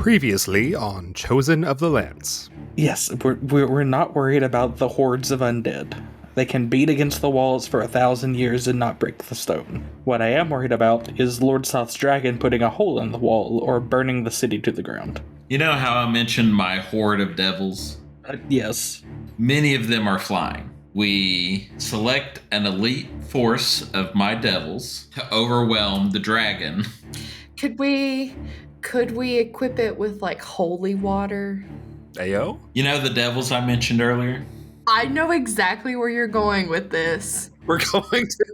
Previously on Chosen of the Lance. Yes, we're not worried about the hordes of undead. They can beat against the walls for 1,000 years and not break the stone. What I am worried about is Lord Soth's dragon putting a hole in the wall or burning the city to the ground. You know how I mentioned my horde of devils? Yes. Many of them are flying. We select an elite force of my devils to overwhelm the dragon. Could we equip it with like holy water? Ayo? You know the devils I mentioned earlier? I know exactly where you're going with this. We're going to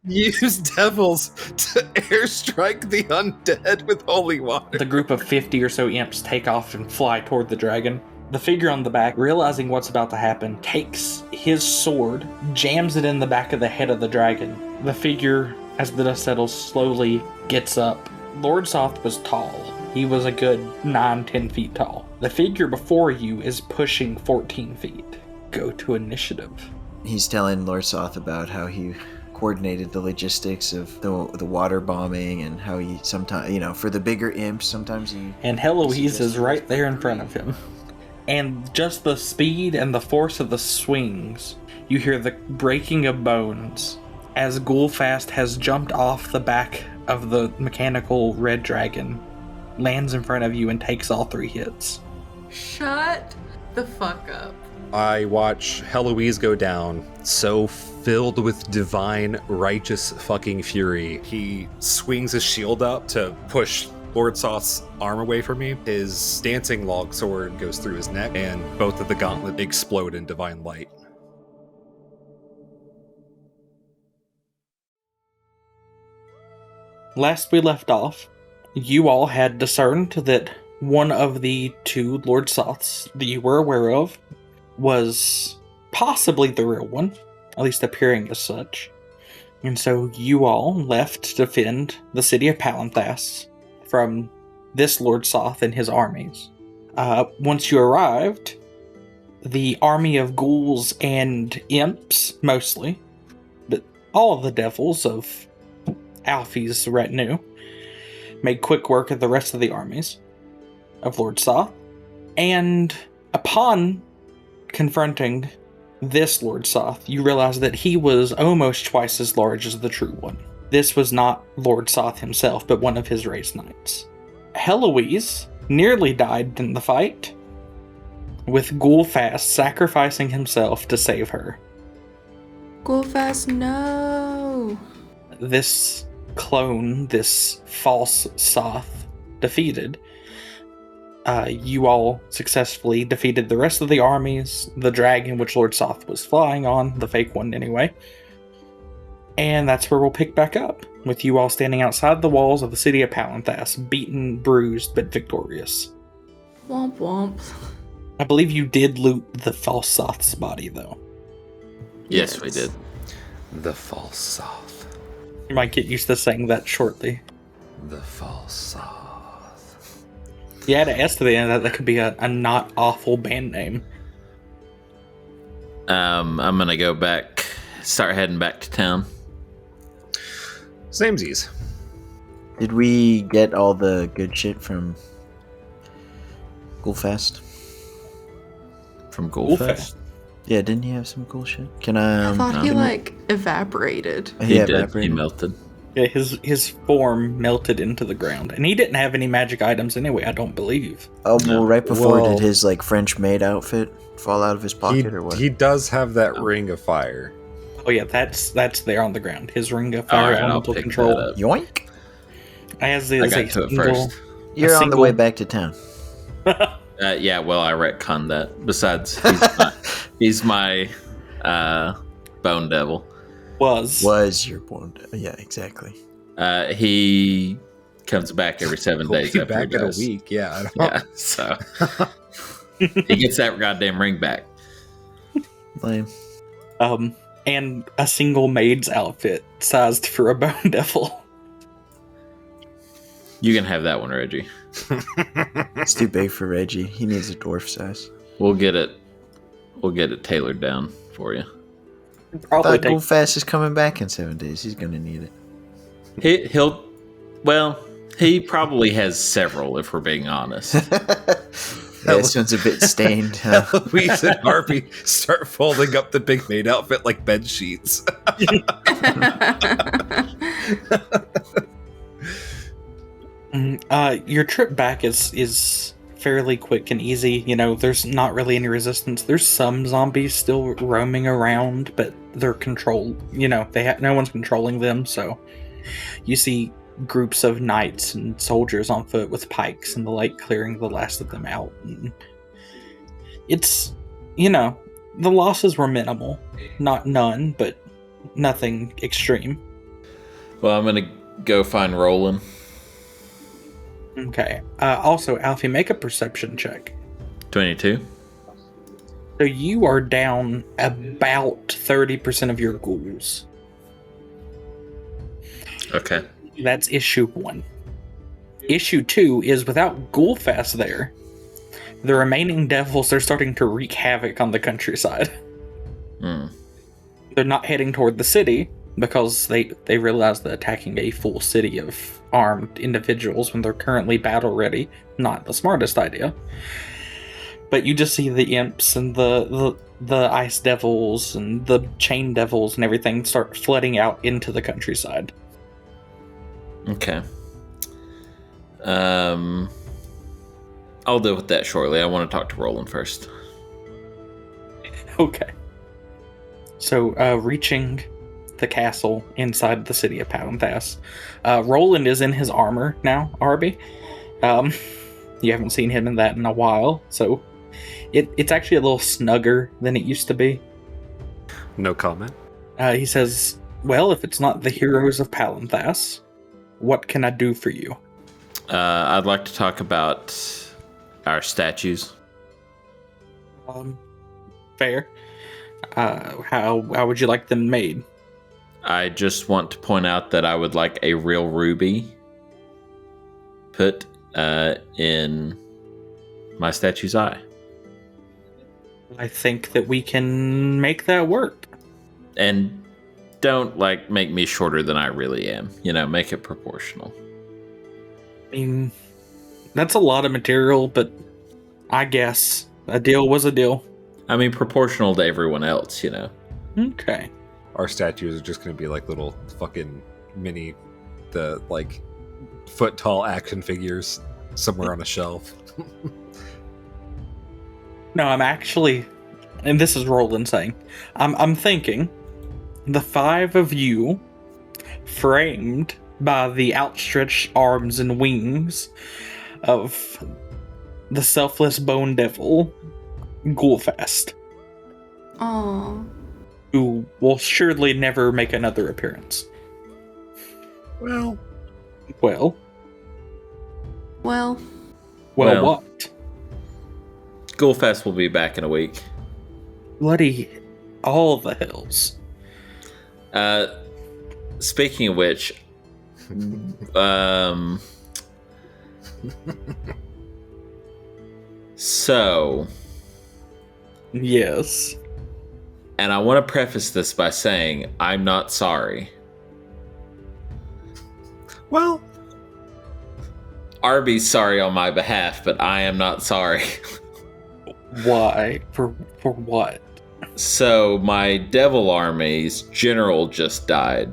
use devils to airstrike the undead with holy water. The group of 50 or so imps take off and fly toward the dragon. The figure on the back, realizing what's about to happen, takes his sword, jams it in the back of the head of the dragon. The figure, as the dust settles, slowly gets up. Lord Soth was tall. He was a good 9-10 feet tall. The figure before you is pushing 14 feet. Go to initiative. He's telling Lord Soth about how he coordinated the logistics of the water bombing and how he sometimes, for the bigger imps, sometimes he... And Heloise is right there in front of him. And just the speed and the force of the swings, you hear the breaking of bones as Goulphast has jumped off the back of the mechanical red dragon, lands in front of you and takes all 3 hits. Shut the fuck up. I watch Heloise go down, so filled with divine, righteous fucking fury. He swings his shield up to push Lord Soth's arm away from me. His dancing log sword goes through his neck, and both of the gauntlet explode in divine light. Last we left off, you all had discerned that one of the 2 Lord Soths that you were aware of was possibly the real one, at least appearing as such. And so you all left to defend the city of Palanthas from this Lord Soth and his armies. Once you arrived, the army of ghouls and imps, mostly, but all of the devils of Alfie's retinue, made quick work of the rest of the armies of Lord Soth. And upon confronting this Lord Soth, you realize that he was almost twice as large as the true one. This was not Lord Soth himself, but one of his raised knights. Heloise nearly died in the fight, with Goulphast sacrificing himself to save her. Goulphast, no! This clone, this false Soth, defeated. You all successfully defeated the rest of the armies, the dragon which Lord Soth was flying on, the fake one anyway. And that's where we'll pick back up, with you all standing outside the walls of the city of Palanthas, beaten, bruised, but victorious. Womp womp. I believe you did loot the false Soth's body, though. Yes, we did. The false Soth. You might get used to saying that shortly. The false Soth. You had to ask to the end that could be a not awful band name. I'm gonna go back, start heading back to town. Samesies. Did we get all the good shit from Goulphast? From Goulphast? Yeah, didn't he have some cool shit? I thought he evaporated. He did. Evaporated? He melted. Yeah, his form melted into the ground, and he didn't have any magic items anyway, I don't believe. Oh, well, right before, Well, did his French maid outfit fall out of his pocket or what? He does have that ring of fire. Oh yeah, that's there on the ground. His ring of fire, Alright, I'll elemental pick control. that up. Yoink! As I is got a to it single. first. You're on the way back to town. Yeah, well, I retconned that. Besides, he's my bone devil. Was your point? Yeah, exactly. He comes back every 7 He'll days be after he back in a dies. week, yeah. Yeah, so he gets that goddamn ring back. Lame. And a single maid's outfit sized for a bone devil. You can have that one, Reggie. It's too big for Reggie. He needs a dwarf size. We'll get it tailored down for you. Probably Goulphast is coming back in 7 days. He's gonna need it. He'll He probably has several, if we're being honest. This one's a bit stained. Huh? Eloise and Arby start folding up the big maid outfit like bed sheets. Your trip back is fairly quick and easy. You know, there's not really any resistance. There's some zombies still roaming around, but they're controlled. You know, no one's controlling them. So you see groups of knights and soldiers on foot with pikes and the like, clearing the last of them out. And it's, you know, the losses were minimal, not none, but nothing extreme. Well, I'm gonna go find Roland. Okay. Also, Alfie, make a perception check. 22. So you are down about 30% of your ghouls. Okay. That's issue 1. Issue 2 is without Goulphast there, the remaining devils are starting to wreak havoc on the countryside. They're not heading toward the city because they realize that attacking a full city of armed individuals when they're currently battle ready, not the smartest idea. But you just see the imps and the ice devils and the chain devils and everything start flooding out into the countryside. Okay. I'll deal with that shortly. I want to talk to Roland first. Okay. So, reaching the castle inside the city of Palanthas, Roland is in his armor now, Arby. You haven't seen him in that in a while, so it's actually a little snugger than it used to be. No comment. He says, well, if it's not the heroes of Palanthas, what can I do for you? I'd like to talk about our statues. Fair. How would you like them made? I just want to point out that I would like a real ruby put in my statue's eye. I think that we can make that work. And don't, make me shorter than I really am. You know, make it proportional. I mean, that's a lot of material, but I guess a deal was a deal. I mean, proportional to everyone else, you know. Okay. Our statues are just going to be like little fucking mini, foot tall action figures somewhere on a shelf. No, I'm actually, and this is Roland saying, I'm thinking the 5 of you framed by the outstretched arms and wings of the selfless bone devil, Goulphast. Aww. Who will surely never make another appearance. Well, Well, Well, what? Goulphast will be back in a week. Bloody all the hills. Speaking of which, so, Yes. and I want to preface this by saying I'm not sorry. well, Arby's sorry on my behalf, but I am not sorry. Why? For what? So my devil army's general just died.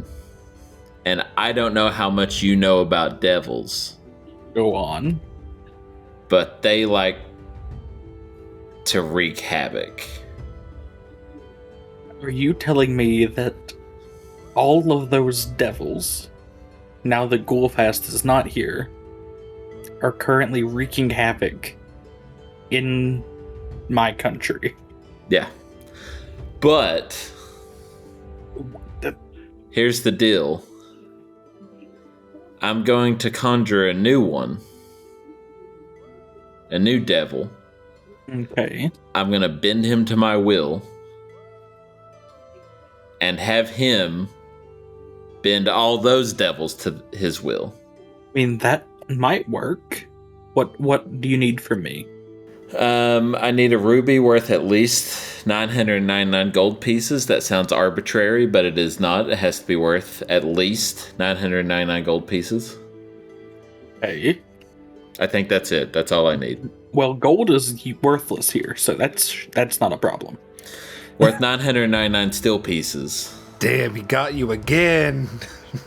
And I don't know how much you know about devils, Go on. but they like to wreak havoc. Are you telling me that all of those devils, now that Goulphast is not here, are currently wreaking havoc in my country? Yeah. But here's the deal. I'm going to conjure a new one. A new devil. Okay. I'm going to bend him to my will. And have him bend all those devils to his will. I mean, that might work. What do you need from me? I need a ruby worth at least 999 gold pieces. That sounds arbitrary, but it is not. It has to be worth at least 999 gold pieces. Hey. I think that's it. That's all I need. Well, gold is worthless here, so that's not a problem. Worth 999 steel pieces. Damn, he got you again.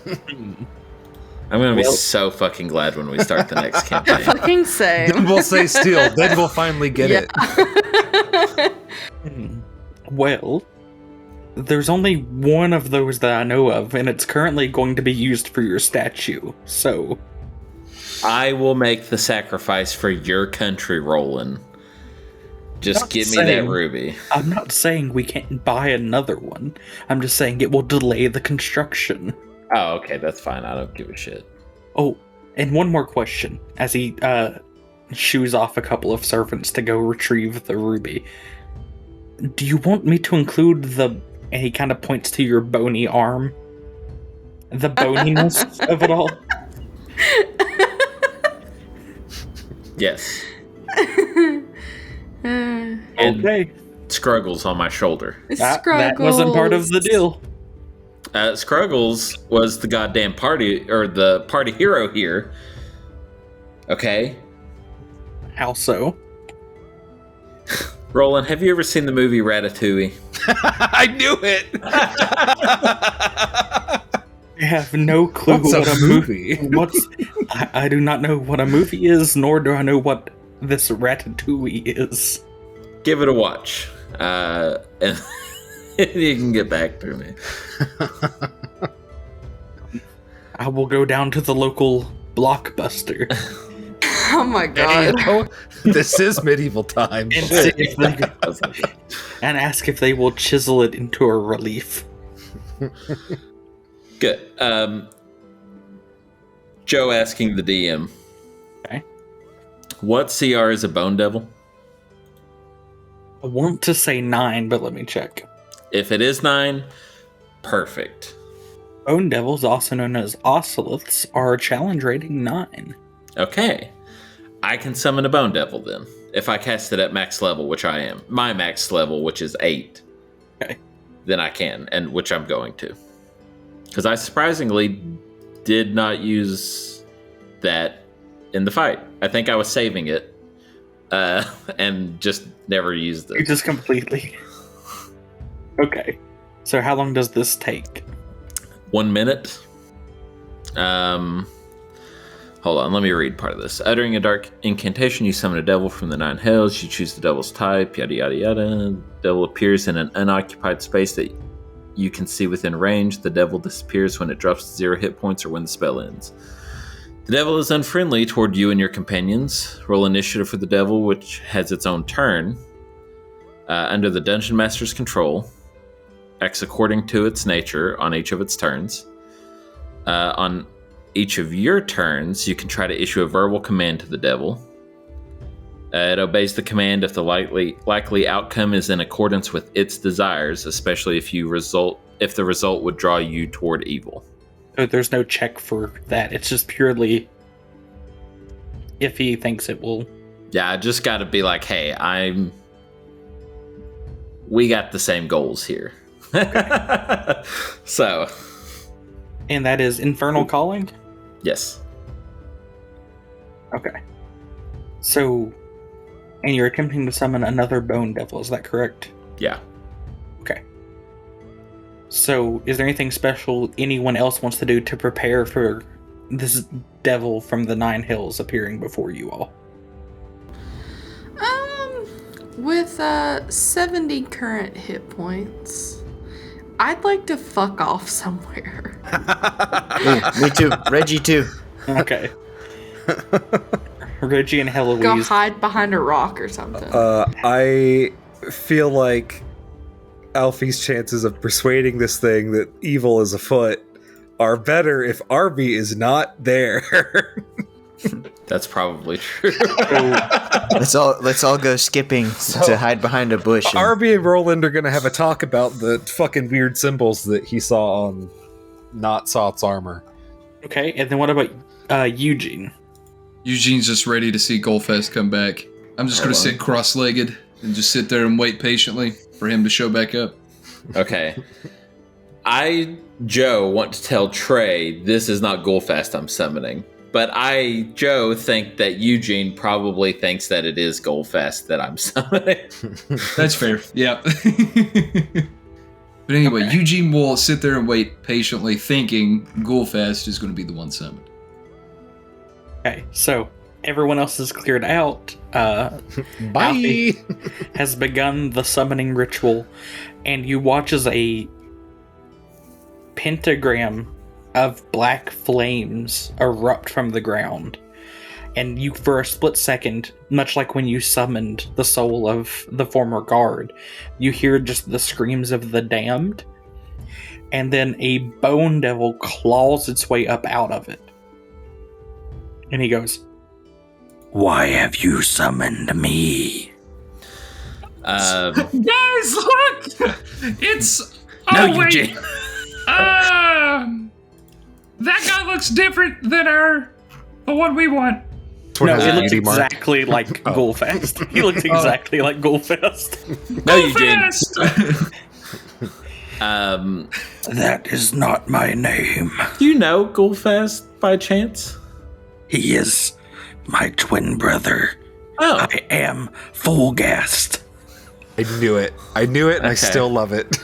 I'm going to be so fucking glad when we start the next campaign. Fucking same. Then we'll say steel. Then we'll finally get it. Well, there's only one of those that I know of, and it's currently going to be used for your statue, so... I will make the sacrifice for your country, Roland. Just give me that ruby. I'm not saying we can't buy another one. I'm just saying it will delay the construction. Oh, okay, that's fine. I don't give a shit. Oh, and one more question. As he shoos off a couple of servants to go retrieve the ruby. Do you want me to include and he kind of points to your bony arm? The boniness of it all? Yes. Okay. Scruggles on my shoulder. That wasn't part of the deal. Scruggles was the goddamn party, or the party hero here. Okay? How so? Roland, have you ever seen the movie Ratatouille? I knew it. I have no clue What's what a a movie? I do not know what a movie is, nor do I know what this Ratatouille is. Give it a watch. And you can get back to me. I will go down to the local Blockbuster Oh my god. This is medieval times. and see if they, and ask if they will chisel it into a relief. Good. Joe asking the DM. Okay. What CR is a bone devil? I want to say 9, but let me check. If it is 9, perfect. Bone devils, also known as ocelots, are challenge rating 9. Okay. I can summon a bone devil then. If I cast it at max level, which I am. My max level, which is 8. Okay. Then I can, and which I'm going to. Because I surprisingly did not use that in the fight. I think I was saving it. And just never used You it. just completely... Okay. So how long does this take? 1 minute. Hold on, let me read part of this. Uttering a dark incantation, you summon a devil from the 9 hells. You choose the devil's type, yada yada yada. The devil appears in an unoccupied space that you can see within range. The devil disappears when it drops to 0 hit points or when the spell ends. The devil is unfriendly toward you and your companions. Roll initiative for the devil, which has its own turn. Under the Dungeon Master's control, acts according to its nature on each of its turns. On each of your turns, you can try to issue a verbal command to the devil. It obeys the command if the likely outcome is in accordance with its desires, especially if the result would draw you toward evil. So there's no check for that. It's just purely if he thinks it will. Yeah, I just got to be like, hey, we got the same goals here. So. And that is Infernal Calling? Yes. Okay. So, and you're attempting to summon another Bone Devil, is that correct? Yeah. Okay. So, is there anything special anyone else wants to do to prepare for this devil from the 9 hills appearing before you all? With 70 current hit points, I'd like to fuck off somewhere. Me too. Reggie too. Okay. Reggie and Go Heloise. hide behind a rock or something. I feel like Alfie's chances of persuading this thing that evil is afoot are better if Arby is not there. That's probably true. Let's all go skipping to hide behind a bush. And Arby and Roland are gonna have a talk about the fucking weird symbols that he saw on not Soth's armor. Okay, and then what about Eugene? Eugene's just ready to see Goulphast come back. I'm just going to sit cross-legged and just sit there and wait patiently for him to show back up. Okay. Joe, want to tell Trey this is not Goulphast I'm summoning. But Joe, think that Eugene probably thinks that it is Goulphast that I'm summoning. That's fair. Yeah. But anyway, Eugene will sit there and wait patiently, thinking Goulphast is going to be the one summoned. Okay, so everyone else is cleared out. Bye. Alfie has begun the summoning ritual, and you watch as a pentagram of black flames erupt from the ground. And you, for a split second, much like when you summoned the soul of the former guard, you hear just the screams of the damned, and then a bone devil claws its way up out of it. And he goes, "Why have you summoned me?" Guys, look! It's... No, oh, wait. Eugene. That guy looks different than the one we want. No, Has he a looks beauty mark. exactly like Goulphast. He looks exactly like Goulphast. No, Eugene. That is not my name. Do you know Goulphast by chance? He is my twin brother. Oh, I am Fulgast. I knew it. And I Okay. still love it.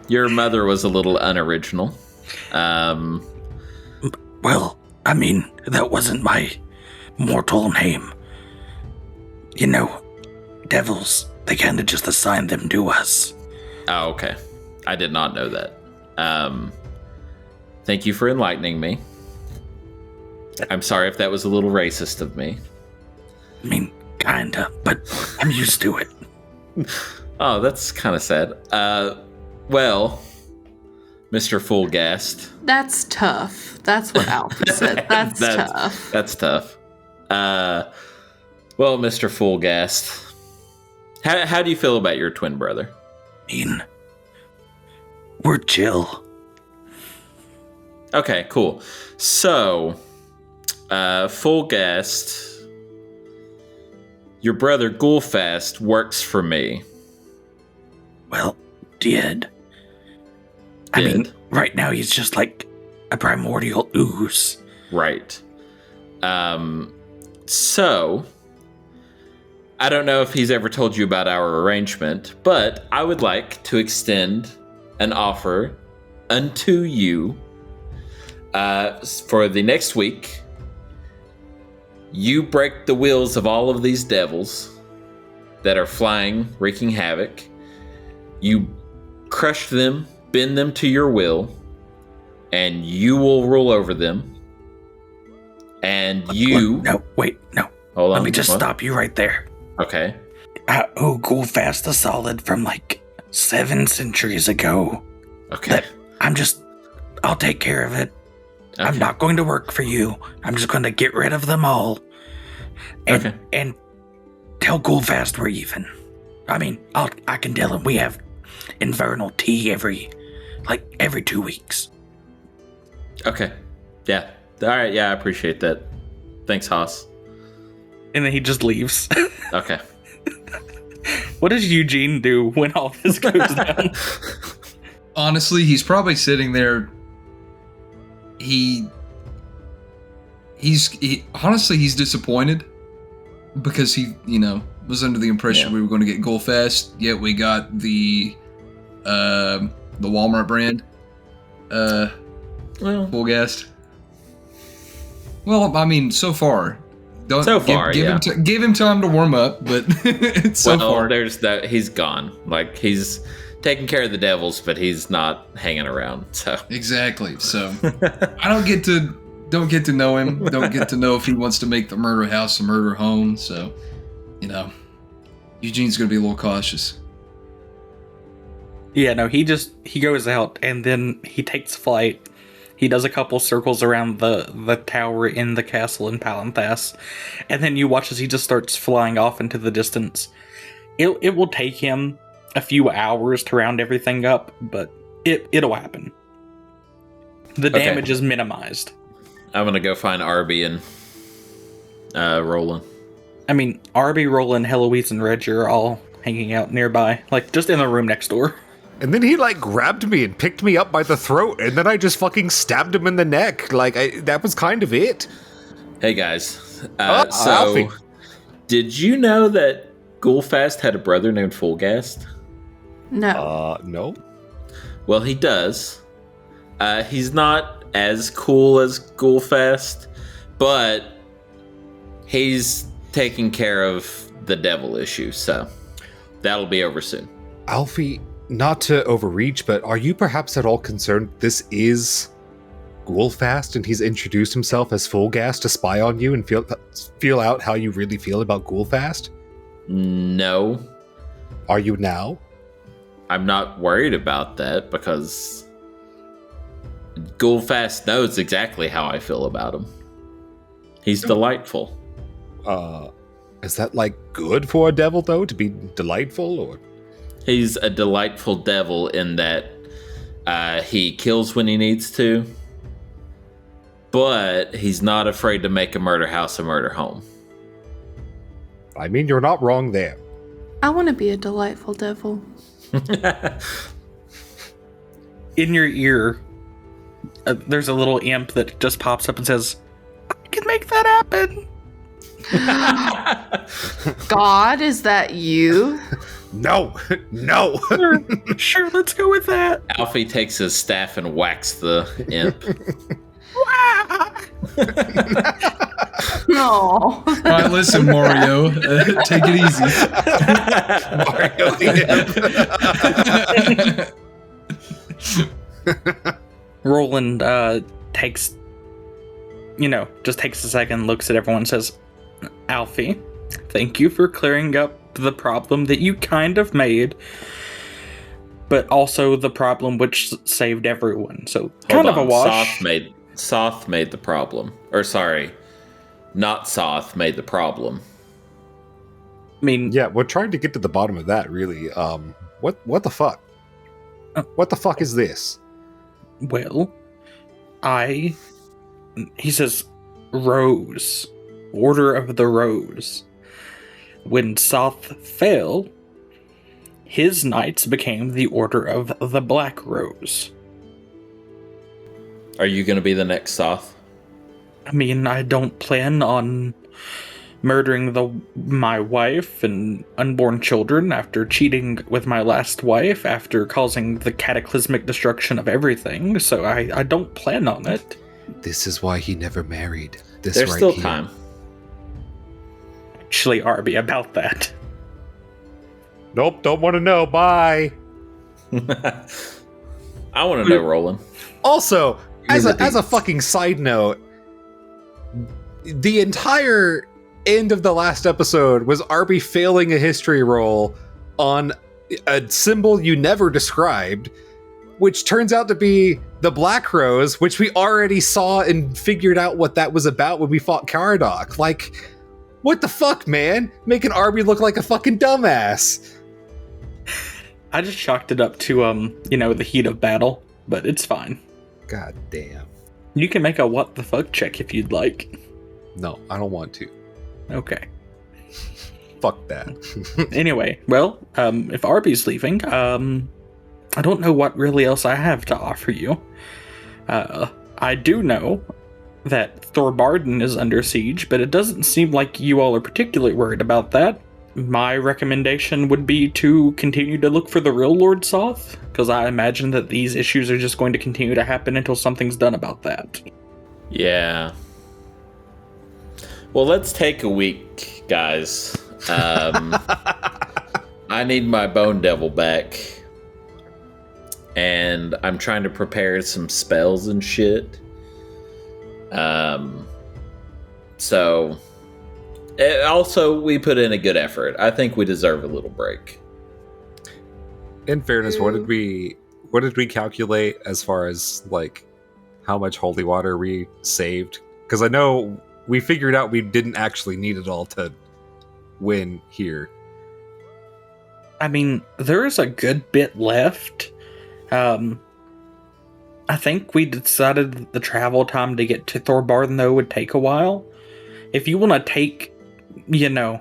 your mother was a little unoriginal. Well, I mean, that wasn't my mortal name. You know, devils, they kind of just assign them to us. Oh, okay. I did not know that. Thank you for enlightening me. I'm sorry if that was a little racist of me. I mean, kinda, but I'm used to it. Oh, that's kind of sad. Well, Mr. Fulgast. That's tough. That's what Alfie said. That's tough. That's tough. Well, Mr. Fulgast, how do you feel about your twin brother? I mean, we're chill. Okay, cool. So, Fulgast, your brother Goulphast works for me. Well, did. I mean, right now he's just like a primordial ooze. Right. So, I don't know if he's ever told you about our arrangement, but I would like to extend an offer unto you for the next week. You break the wheels of all of these devils that are flying, wreaking havoc. You crush them, bend them to your will, and you will rule over them. And you... No, wait, no. Hold on. Let me just what? stop you right there. Okay. Goulphast the Solid from like 7 centuries ago. Okay. I'll take care of it. Okay. I'm not going to work for you. I'm just going to get rid of them all. And tell Goulphast we're even. I mean, I can tell him we have infernal tea every 2 weeks. Okay. Yeah. All right. Yeah, I appreciate that. Thanks, Haas. And then he just leaves. Okay. What does Eugene do when all this goes down? Honestly, he's probably sitting there. He's disappointed because he, was under the impression we were going to get Goulphast, yet we got the Walmart brand Fulgast. Well, I mean, so far. Give him time to warm up, but so far there's that. He's gone. Like, he's taking care of the devils, but he's not hanging around. So exactly. So I don't get to know him. Don't get to know if he wants to make the murder house a murder home. So, Eugene's gonna be a little cautious. Yeah, no, he goes out and then he takes flight. He does a couple circles around the tower in the castle in Palanthas, and then you watch as he just starts flying off into the distance. It will take him a few hours to round everything up, but it'll happen. The damage is minimized. I'm gonna go find Arby and Roland. I mean, Arby, Roland, Heloise, and Reggie are all hanging out nearby, like just in the room next door. And then he grabbed me and picked me up by the throat, and then I just fucking stabbed him in the neck. That was kind of it. Hey guys. Alfie. Did you know that Goulphast had a brother named Fulgast? No. No. Well, he does. He's not as cool as Goulphast, but he's taking care of the devil issue, so that'll be over soon. Alfie, not to overreach, but are you perhaps at all concerned this is Goulphast and he's introduced himself as Fulgast to spy on you and feel out how you really feel about Goulphast? No. Are you now? I'm not worried about that because Goulphast knows exactly how I feel about him. He's delightful. Is that like good for a devil though, to be delightful, or? He's a delightful devil in that he kills when he needs to, but he's not afraid to make a murder house a murder home. I mean, you're not wrong there. I want to be a delightful devil. In your ear, there's a little imp that just pops up and says, "I can make that happen." God, is that you? No, no. Sure, let's go with that. Alfie takes his staff and whacks the imp. No. All right, listen, Mario. Take it easy. Mario the imp. Roland takes a second, looks at everyone, and says, "Alfie, thank you for clearing up the problem that you kind of made, but also the problem which saved everyone. So kind of a wash." Soth made the problem. Or sorry, not Soth made the problem. I mean, Yeah, we're trying to get to the bottom of that, really. What the fuck? What the fuck is this? well, he says, Rose, Order of the Rose. When Soth fell, his knights became the Order of the Black Rose. Are you going to be the next Soth? I mean, I don't plan on murdering my wife and unborn children after cheating with my last wife, after causing the cataclysmic destruction of everything, so I don't plan on it. This is why he never married. This There's right still here. time. Actually, Arby, about that. Nope, don't want to know. Bye. I want to know, Roland. Also, as Really a deep. fucking side note, the entire end of the last episode was Arby failing a history roll on a symbol you never described, which turns out to be the Black Rose, which we already saw and figured out what that was about when we fought Caradoc. Like, what the fuck, man? Making Arby look like a fucking dumbass. I just chalked it up to, the heat of battle, but it's fine. God damn. You can make a what the fuck check if you'd like. No, I don't want to. Okay. Fuck that. Anyway, well, if Arby's leaving, I don't know what really else I have to offer you. I do know that Thorbarden is under siege, but it doesn't seem like you all are particularly worried about that. My recommendation would be to continue to look for the real Lord Soth, because I imagine that these issues are just going to continue to happen until something's done about that. Yeah. Well, let's take a week, guys. I need my Bone Devil back. And I'm trying to prepare some spells and shit. So... also, we put in a good effort. I think we deserve a little break. In fairness, what did we calculate as far as like how much holy water we saved? Because I know we figured out we didn't actually need it all to win here. I mean, there is a good bit left. I think we decided that the travel time to get to Thorbarden, though, would take a while. If you want to take, a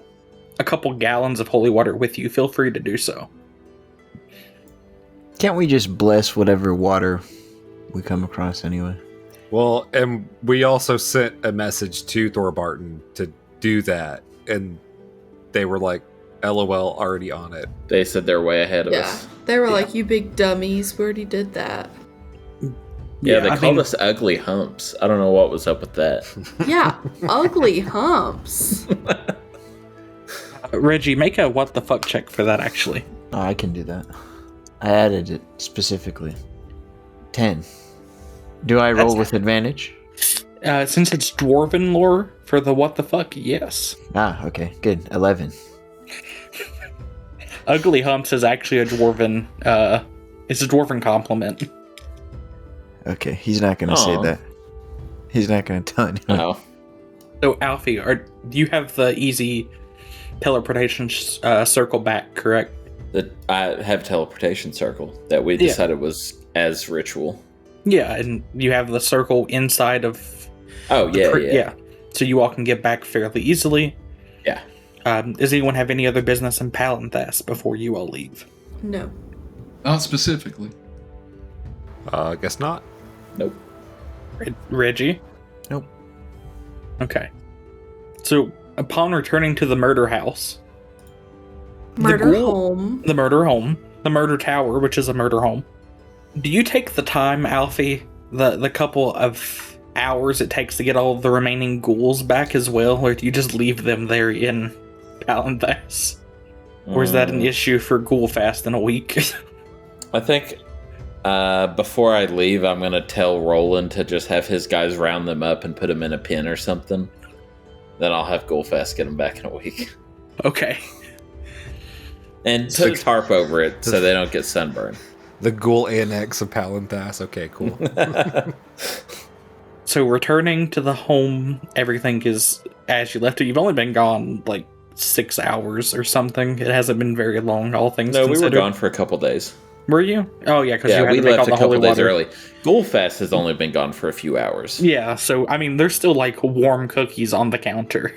couple gallons of holy water with you, feel free to do so. Can't we just bless whatever water we come across anyway? Well, and we also sent a message to Thorbarton to do that, and they were like, LOL, already on it. They said they're way ahead of Yeah. us. They were like, you big dummies. We already did that. Yeah, they called us ugly humps. I don't know what was up with that. Yeah. Ugly humps. Reggie, make a what the fuck check for that, actually. Oh, I can do that. I added it specifically. 10. Do I roll with advantage? Since it's dwarven lore for the what the fuck, yes. Ah, okay, good. 11. Ugly humps is actually a dwarven, it's a dwarven compliment. Okay, he's not gonna say that. He's not gonna tell anyone. Oh. So, Alfie, do you have the easy teleportation circle back, correct? I have teleportation circle that we decided was as ritual. Yeah, and you have the circle inside of... Oh, yeah. So you all can get back fairly easily. Yeah. Does anyone have any other business in Palanthas before you all leave? No. Not specifically. I guess not. Nope. Reggie? Nope. Okay. So, upon returning to the murder house... Murder home. The murder home. The murder tower, which is a murder home. Do you take the time, Alfie, the couple of hours it takes to get all the remaining ghouls back as well, or do you just leave them there in Palanthas? Or is that an issue for Goulphast in a week? I think before I leave, I'm going to tell Roland to just have his guys round them up and put them in a pen or something. Then I'll have Goulphast get them back in a week. Okay. And put a tarp over it so they don't get sunburned. The ghoul annex of Palanthas. Okay, cool. So returning to the home, everything is as you left it. You've only been gone like 6 hours or something. It hasn't been very long, all things considered. No, we were gone for a couple days. Were you? Oh, yeah, because you had we to make all left the a couple holy days water early. Goulphast has only been gone for a few hours. Yeah, so, I mean, there's still, like, warm cookies on the counter.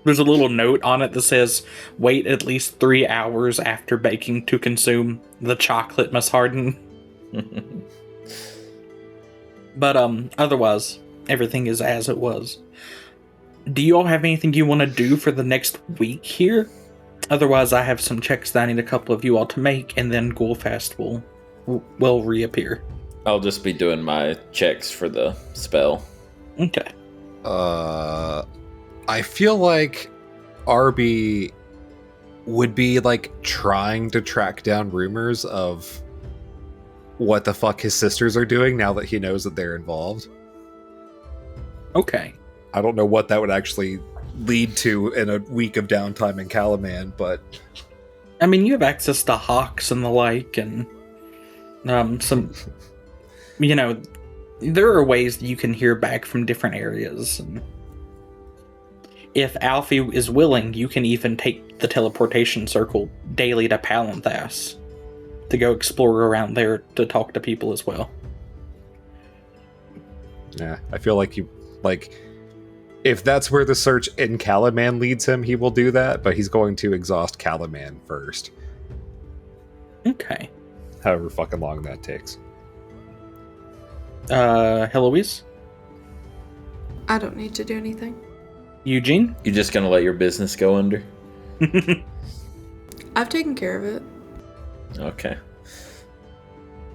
There's a little note on it that says, wait at least 3 hours after baking to consume. The chocolate must harden. But, otherwise, everything is as it was. Do you all have anything you want to do for the next week here? Otherwise, I have some checks that I need a couple of you all to make, and then Goulphast will reappear. I'll just be doing my checks for the spell. Okay. I feel like Arby would be like trying to track down rumors of what the fuck his sisters are doing now that he knows that they're involved. Okay. I don't know what that would actually lead to in a week of downtime in Kalaman, but I mean, you have access to hawks and the like, and some, you know, there are ways that you can hear back from different areas. And if Alfie is willing, you can even take the teleportation circle daily to Palanthas to go explore around there to talk to people as well. yeah, I feel like if that's where the search in Kalaman leads him, he will do that, but he's going to exhaust Kalaman first. Okay. However fucking long that takes. Heloise? I don't need to do anything. Eugene? You just gonna let your business go under? I've taken care of it. Okay.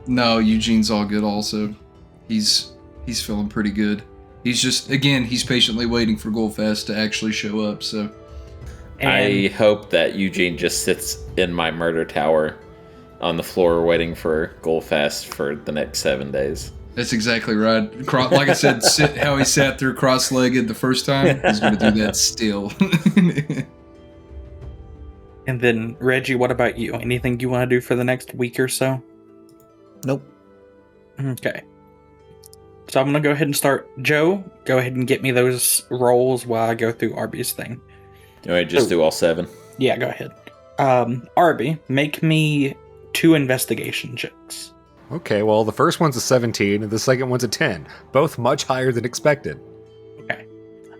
No, Eugene's all good also. He's feeling pretty good. He's just, again, he's patiently waiting for Goulphast to actually show up, so. I hope that Eugene just sits in my murder tower on the floor waiting for Goulphast for the next 7 days. That's exactly right. Like I said, how he sat there cross-legged the first time, he's going to do that still. And then, Reggie, what about you? Anything you want to do for the next week or so? Nope. Okay. So I'm going to go ahead and start. Joe, go ahead and get me those rolls while I go through Arby's thing. You want to just do all 7? Yeah, go ahead. Arby, make me 2 investigation checks. Okay, well, the first one's a 17, and the second one's a 10. Both much higher than expected. Okay.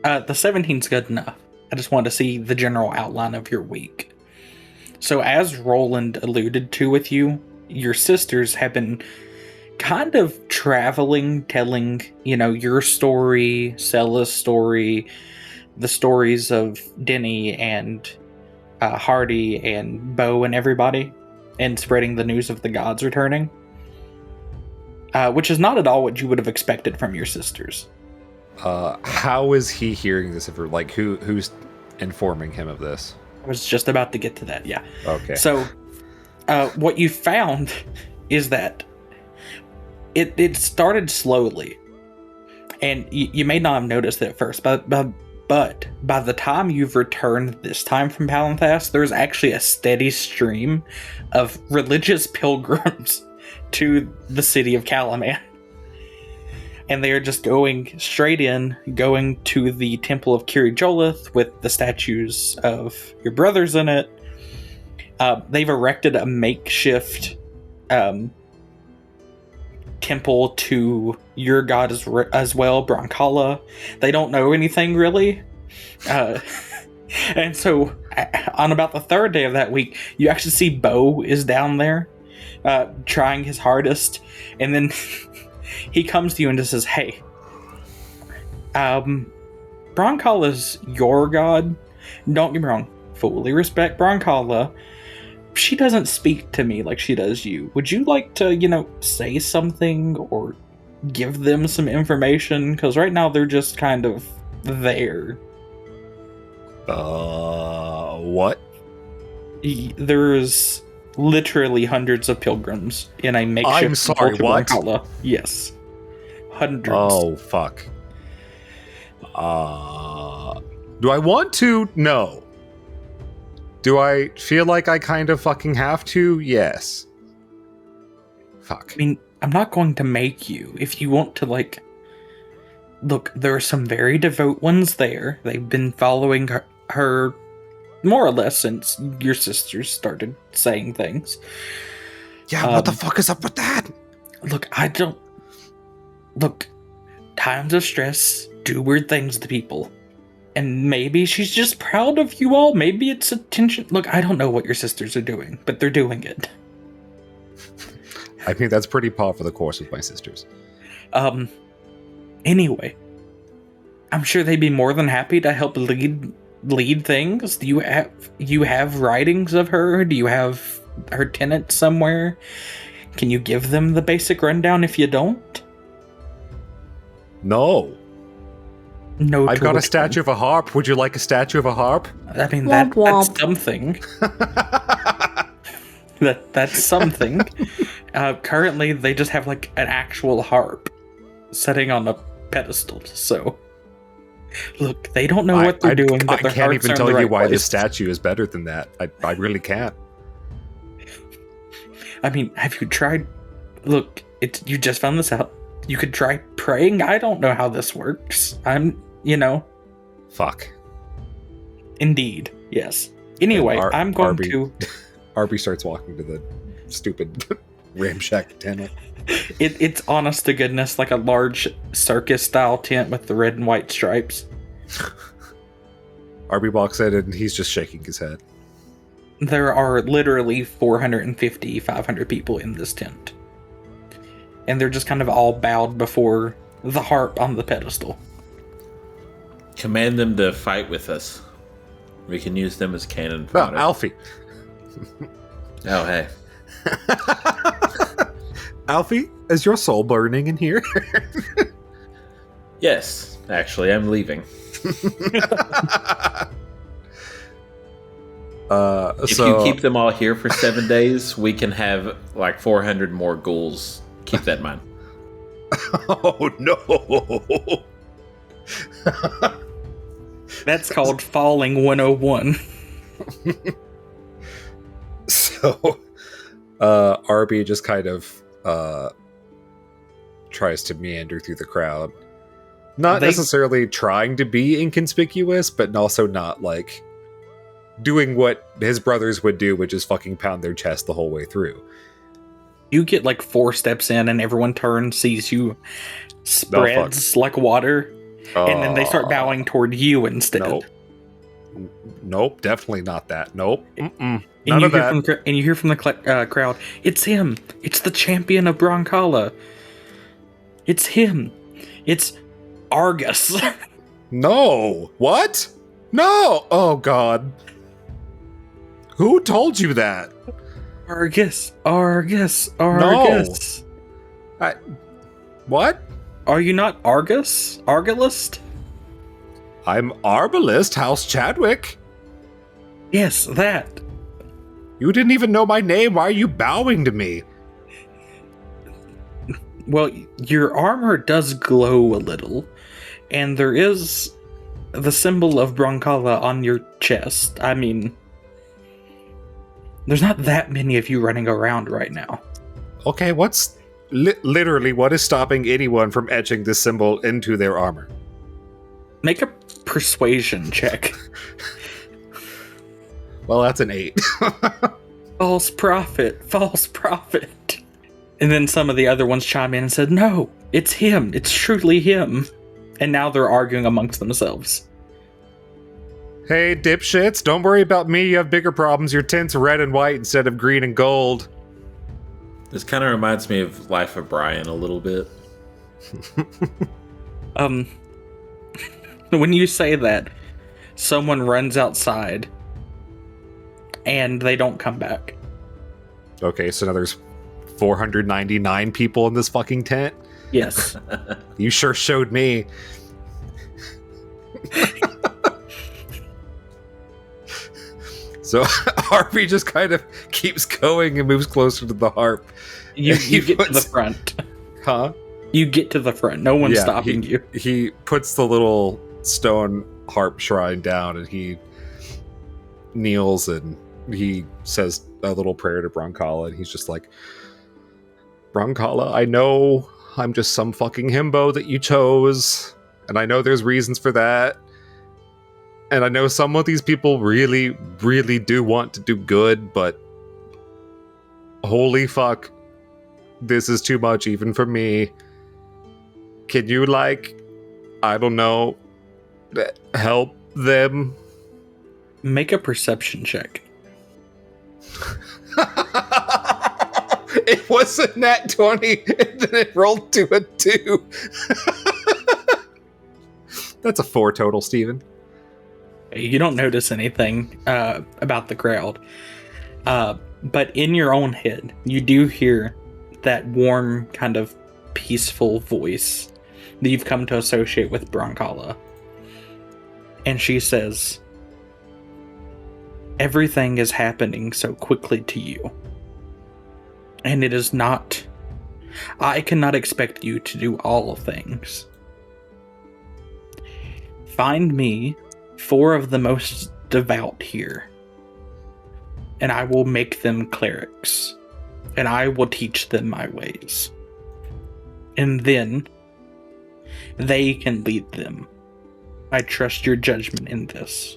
The 17's good enough. I just wanted to see the general outline of your week. So as Roland alluded to with you, your sisters have been kind of traveling, telling, your story, Sella's story, the stories of Denny and Hardy and Bo and everybody, and spreading the news of the gods returning. Which is not at all what you would have expected from your sisters. How is he hearing this? Like, who's informing him of this? I was just about to get to that, yeah. Okay. So, what you found is that it started slowly. And you may not have noticed it at first, but by the time you've returned this time from Palanthas, there's actually a steady stream of religious pilgrims to the city of Kalaman. And they are just going straight in, going to the Temple of Kiri-Jolith with the statues of your brothers in it. They've erected a makeshift temple to your god as well, Branchala. They don't know anything really. And so on about the third day of that week, you actually see Bo is down there trying his hardest, and then he comes to you and just says, "Hey, Brancala's your god. Don't get me wrong, fully respect Branchala. She doesn't speak to me like she does you. Would you like to, say something or give them some information? Because right now they're just kind of there." What? There's literally hundreds of pilgrims in a makeshift I'm sorry, what? Branchala. Yes. Hundreds. Oh, fuck. Do I want to? No. Do I feel like I kind of fucking have to? Yes. Fuck. I mean, I'm not going to make you. If you want to, look, there are some very devout ones there. They've been following her more or less since your sisters started saying things. Yeah, what the fuck is up with that? Look, times of stress do weird things to people. And maybe she's just proud of you all. Maybe it's attention. Look, I don't know what your sisters are doing, but they're doing it. I think that's pretty par for the course with my sisters. Anyway, I'm sure they'd be more than happy to help lead things. Do you have writings of her? Do you have her tenants somewhere? Can you give them the basic rundown if you don't? No. No. I've got a statue of a harp. Would you like a statue of a harp? I mean, Womp that's womp. something. That's something. Currently, they just have an actual harp sitting on a pedestal. So, look, they don't know what they're doing, but I their can't hearts even are in tell the you right why this place. statue is better than that. I really can't. I mean, have you tried? Look, you just found this out. You could try praying. I don't know how this works. Fuck. Indeed, yes. Anyway, And I'm going Arby- to. Arby starts walking to the stupid ramshack tent. It's honest to goodness like a large circus-style tent with the red and white stripes. Arby walks in and he's just shaking his head. There are literally 450, 500 people in this tent. And they're just kind of all bowed before the harp on the pedestal. Command them to fight with us. We can use them as cannon Oh, fodder. Alfie. Oh, hey. Alfie, is your soul burning in here? Yes, actually, I'm leaving. If you keep them all here for 7 days, we can have 400 more ghouls. Keep that in mind. Oh, no. That's called Falling 101. So, Arby just kind of tries to meander through the crowd. Not necessarily trying to be inconspicuous, but also not, doing what his brothers would do, which is fucking pound their chest the whole way through. You get 4 steps in and everyone turns, sees you, spreads like water, and then they start bowing toward you instead. Nope, definitely not that. Nope. Mm-mm. None of that. And you hear from the crowd, it's him. It's the champion of Branchala. It's him. It's Argus. No. What? No. Oh, God. Who told you that? Argus. What? Are you not Argus? Argalist? I'm Arbalist, House Chadwick. Yes, that. You didn't even know my name. Why are you bowing to me? Well, your armor does glow a little, and there is the symbol of Branchala on your chest. I mean, there's not that many of you running around right now. Okay, what's... literally, what is stopping anyone from etching this symbol into their armor? Make a persuasion check. Well, that's an 8. False prophet. And then some of the other ones chime in and said, no, it's him. It's truly him. And now they're arguing amongst themselves. Hey, dipshits, don't worry about me. You have bigger problems. Your tint's red and white instead of green and gold. This kind of reminds me of Life of Brian a little bit. When you say that, someone runs outside and they don't come back. Okay, so now there's 499 people in this fucking tent? Yes. You sure showed me. So Arby just kind of keeps going and moves closer to the harp. You get to the front. Huh? You get to the front. No one's stopping you. He puts the little stone harp shrine down and he kneels and he says a little prayer to Branchala and he's just like, Branchala, I know I'm just some fucking himbo that you chose, and I know there's reasons for that. And I know some of these people really, really do want to do good, but holy fuck, this is too much even for me. Can you, like, I don't know, help them? Make a perception check. It was a nat 20, and then it rolled to a 2. That's a 4 total, Steven. You don't notice anything about the crowd. But in your own head, you do hear that warm, kind of peaceful voice that you've come to associate with Branchala. And she says, everything is happening so quickly to you. And it is not... I cannot expect you to do all things. Find me 4 of the most devout here, and I will make them clerics, and I will teach them my ways. And then they can lead them. I trust your judgment in this.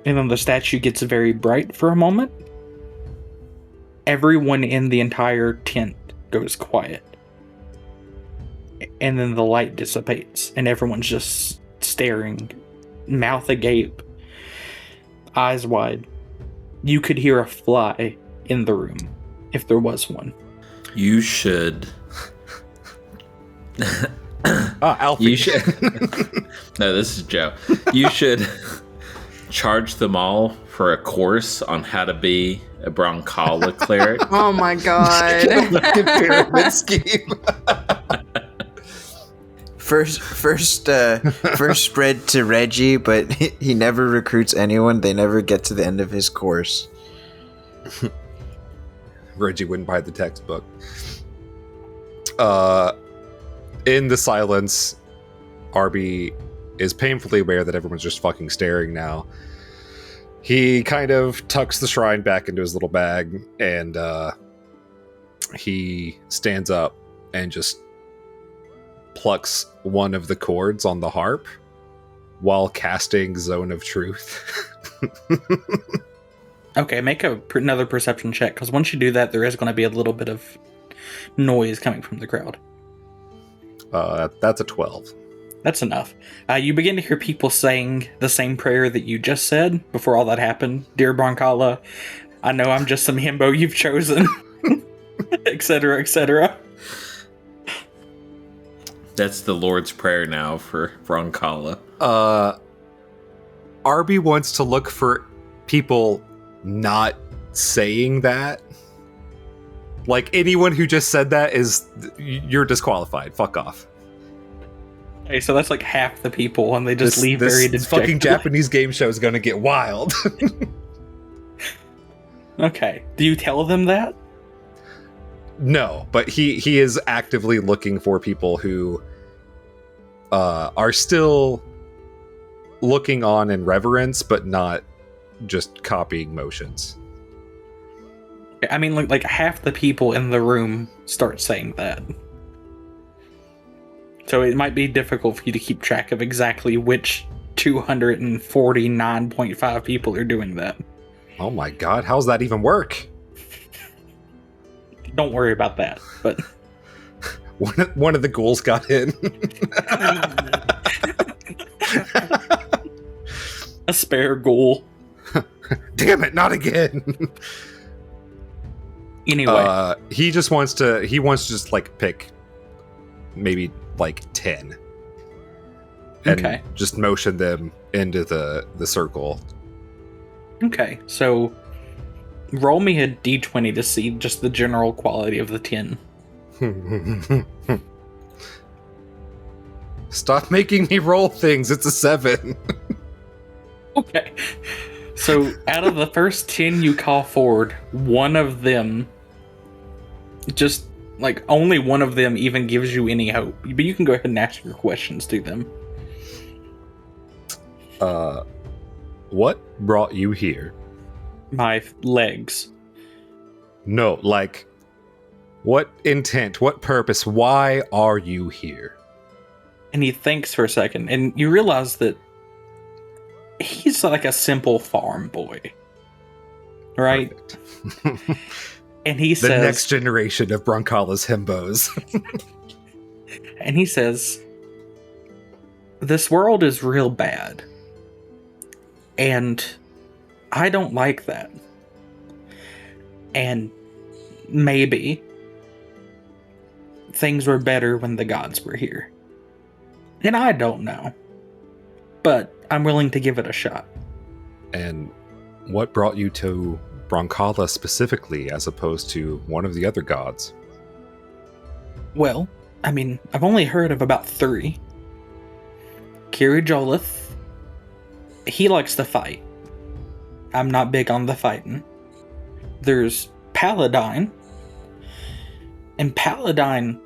And then the statue gets very bright for a moment. Everyone in the entire tent goes quiet. And then the light dissipates, and everyone's just staring, mouth agape, eyes wide. You could hear a fly in the room, if there was one. You should... Alfie. You should... No, this is Joe. You should charge them all for a course on how to be a Branchala cleric. Oh my god. Pyramid scheme. First spread to Reggie, but he never recruits anyone. They never get to the end of his course. Reggie wouldn't buy the textbook. In the silence, Arby is painfully aware that everyone's just fucking staring now. He kind of tucks the shrine back into his little bag, and he stands up and just plucks one of the chords on the harp while casting Zone of Truth. Okay, make another perception check, because once you do that, there is going to be a little bit of noise coming from the crowd. That's a 12. That's enough. You begin to hear people saying the same prayer that you just said before all that happened. Dear Branchala, I know I'm just some himbo you've chosen, etc., etc. That's the Lord's Prayer now for Branchala. Arby wants to look for people not saying that. Like, anyone who just said that you're disqualified. Fuck off. Okay, so that's like half the people, and they just leave very This dejectedly. fucking Japanese game show is gonna get wild. Okay, do you tell them that? No, but he is actively looking for people who are still looking on in reverence, but not just copying motions. I mean, like half the people in the room start saying that. So it might be difficult for you to keep track of exactly which 249.5 people are doing that. Oh my god, how's that even work? Don't worry about that, but... One of the ghouls got in. A spare ghoul. Damn it, not again. Anyway. He wants to just like pick maybe like 10. And Okay. just motion them into the circle. Okay, so roll me a d20 to see just the general quality of the 10. Stop making me roll things. It's a 7. Okay. So out of the first 10 you call forward, one of them, just like only one of them even gives you any hope. But you can go ahead and ask your questions to them. What brought you here? My legs. No, like, what intent, what purpose, why are you here? And he thinks for a second, and you realize that he's like a simple farm boy. Right? Perfect. And he The says... next generation of Branchala's himbos. And he says, this world is real bad. And I don't like that. And maybe things were better when the gods were here. And I don't know. But I'm willing to give it a shot. And what brought you to Branchala specifically, as opposed to one of the other gods? Well, I mean, I've only heard of about 3. Kiri Jolith, he likes to fight. I'm not big on the fighting. There's Paladine. And Paladine,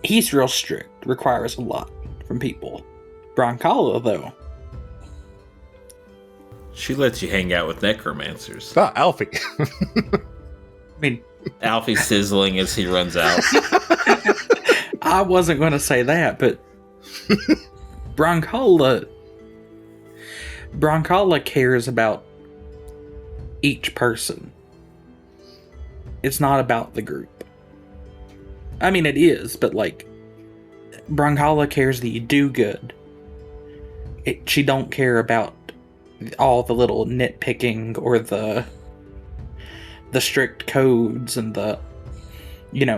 he's real strict, requires a lot from people. Branchala, though. She lets you hang out with necromancers. Ah, Alfie. I mean, Alfie sizzling as he runs out. I wasn't going to say that, but Branchala cares about each person. It's not about the group. I mean, it is, but like, Branchala cares that you do good. She don't care about all the little nitpicking or the strict codes and the,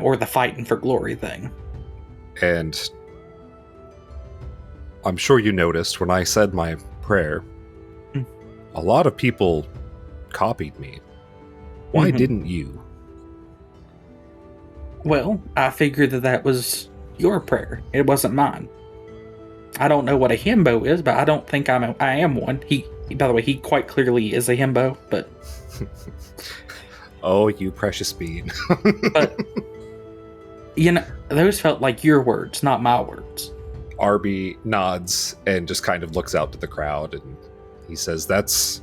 or the fighting for glory thing. And I'm sure you noticed when I said my prayer, a lot of people copied me. Why didn't you? Well, I figured that was your prayer. It wasn't mine. I don't know what a himbo is, but I don't think I am one. By the way, he quite clearly is a himbo, but... Oh, you precious bean. But, those felt like your words, not my words. Arby nods and just kind of looks out to the crowd, and he says, "That's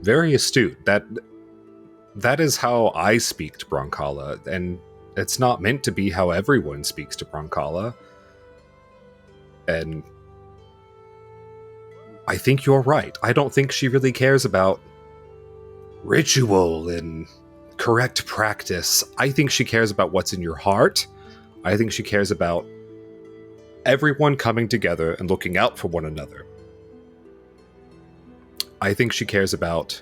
very astute. That is how I speak to Branchala, and it's not meant to be how everyone speaks to Branchala. And I think you're right. I don't think she really cares about ritual and correct practice. I think she cares about what's in your heart. I think she cares about everyone coming together and looking out for one another. I think she cares about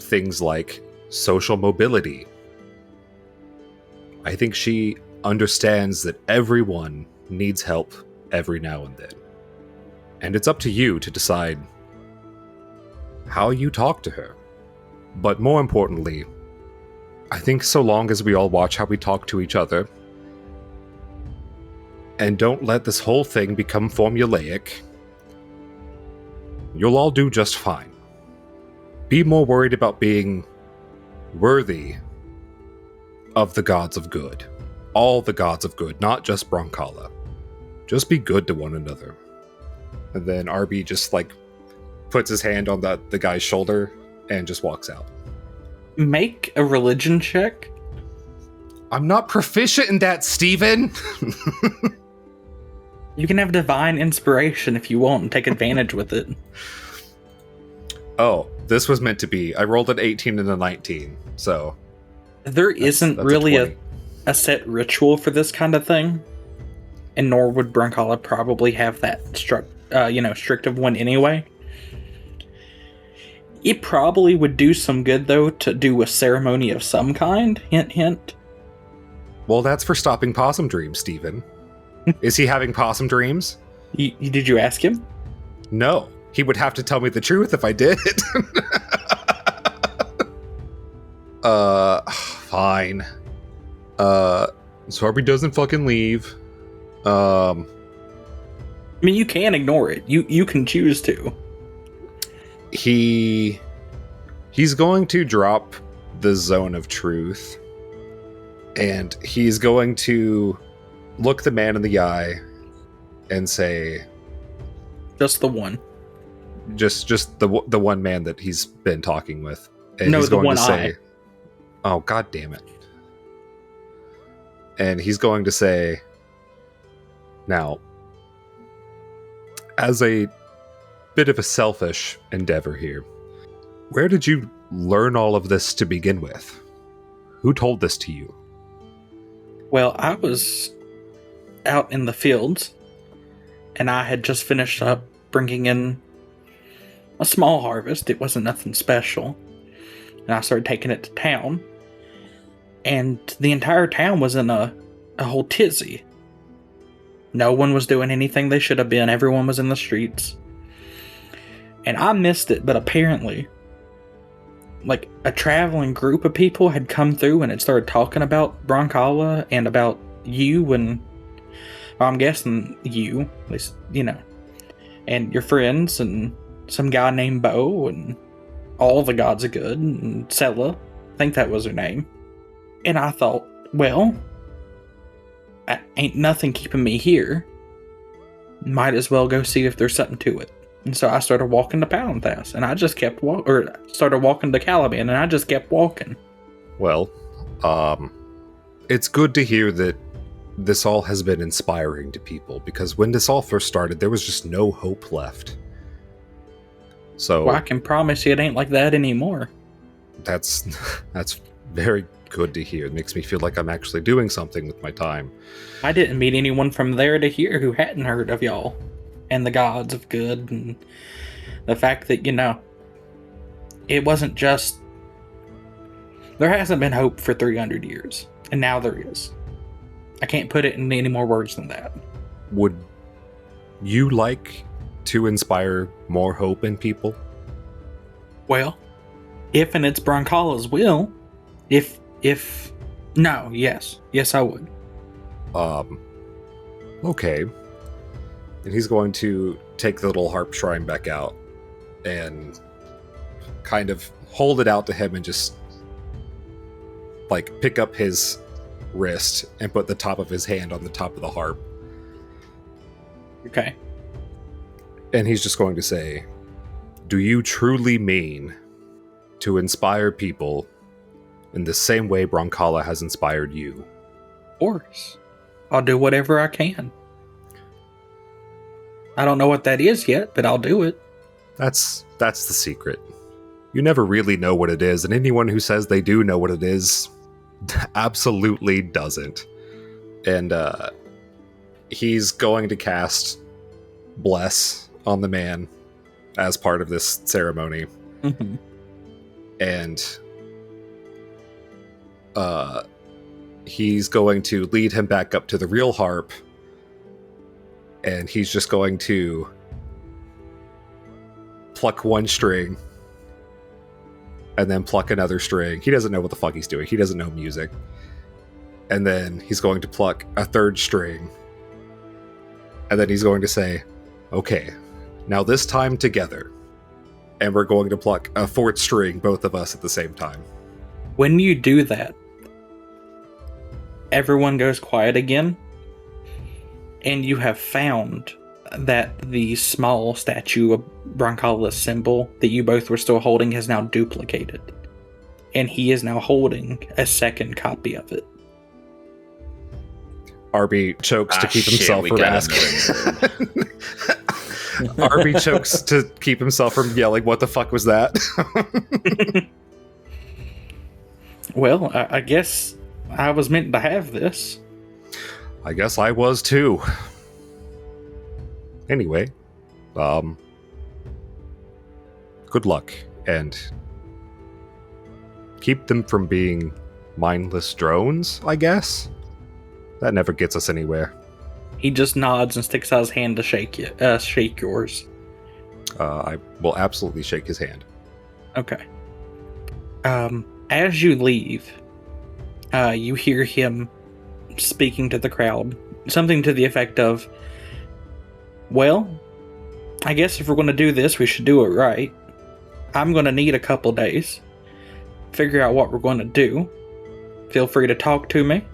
things like social mobility. I think she understands that everyone needs help every now and then. And it's up to you to decide how you talk to her. But more importantly, I think so long as we all watch how we talk to each other and don't let this whole thing become formulaic, you'll all do just fine. Be more worried about being worthy of the gods of good. All the gods of good, not just Branchala. Just be good to one another. And then Arby just, like, puts his hand on the guy's shoulder and just walks out. Make a religion check. I'm not proficient in that, Steven! You can have divine inspiration if you want and take advantage with it. Oh, this was meant to be. I rolled an 18 and a 19, so... There isn't that's really a 20. a set ritual for this kind of thing, and nor would Branchala probably have that strict of one anyway. It probably would do some good, though, to do a ceremony of some kind. Hint, hint. Well, that's for stopping possum dreams, Steven. Is he having possum dreams? Did you ask him? No. He would have to tell me the truth if I did. Fine. So Arby doesn't fucking leave. I mean, you can ignore it. You can choose to. He's going to drop the zone of truth, and he's going to look the man in the eye and say, Just the one. just the one man that he's been talking with. And No, he's the going one to say, eye. Oh, god damn it. And he's going to say, now, as a bit of a selfish endeavor here, where did you learn all of this to begin with? Who told this to you? Well, I was out in the fields, and I had just finished up bringing in a small harvest. It wasn't nothing special. And I started taking it to town, and the entire town was in a whole tizzy. No one was doing anything they should have been. Everyone was in the streets. And I missed it, but apparently, like, a traveling group of people had come through and had started talking about Branchala and about you and, well, I'm guessing you, at least, and your friends and some guy named Bo and all the gods of good and Sella. I think that was her name. And I thought, well, ain't nothing keeping me here. Might as well go see if there's something to it. And so I started walking to Goulphast, and I just kept started walking to Kalaman, and I just kept walking. Well, it's good to hear that this all has been inspiring to people, because when this all first started, there was just no hope left. So Well, I can promise you it ain't like that anymore. that's very good to hear. It makes me feel like I'm actually doing something with my time. I didn't meet anyone from there to here who hadn't heard of y'all and the gods of good, and the fact that, it wasn't just... There hasn't been hope for 300 years, and now there is. I can't put it in any more words than that. Would you like to inspire more hope in people? Well, if and it's Branchala's will, yes, I would. Okay. And he's going to take the little harp shrine back out and kind of hold it out to him and just, like, pick up his wrist and put the top of his hand on the top of the harp. Okay. And he's just going to say, do you truly mean to inspire people in the same way Branchala has inspired you? Of course. I'll do whatever I can. I don't know what that is yet, but I'll do it. That's the secret. You never really know what it is, and anyone who says they do know what it is absolutely doesn't. And he's going to cast Bless on the man as part of this ceremony. Mm-hmm. and he's going to lead him back up to the real harp, and he's just going to pluck one string and then pluck another string. He doesn't know what the fuck he's doing. He doesn't know music. And then he's going to pluck a third string. And then he's going to say, okay, now this time together. And we're going to pluck a fourth string, both of us at the same time. When you do that, everyone goes quiet again. And you have found that the small statue of Branchala's symbol that you both were still holding has now duplicated. And he is now holding a second copy of it. Arby chokes to keep himself from asking. Arby chokes to keep himself from yelling, what the fuck was that? Well, I guess I was meant to have this. I guess I was too. Anyway, good luck, and keep them from being mindless drones, I guess? That never gets us anywhere. He just nods and sticks out his hand to shake yours. I will absolutely shake his hand. Okay. As you leave, you hear him speaking to the crowd. Something to the effect of, well, I guess if we're going to do this, we should do it right. I'm going to need a couple days. Figure out what we're going to do. Feel free to talk to me.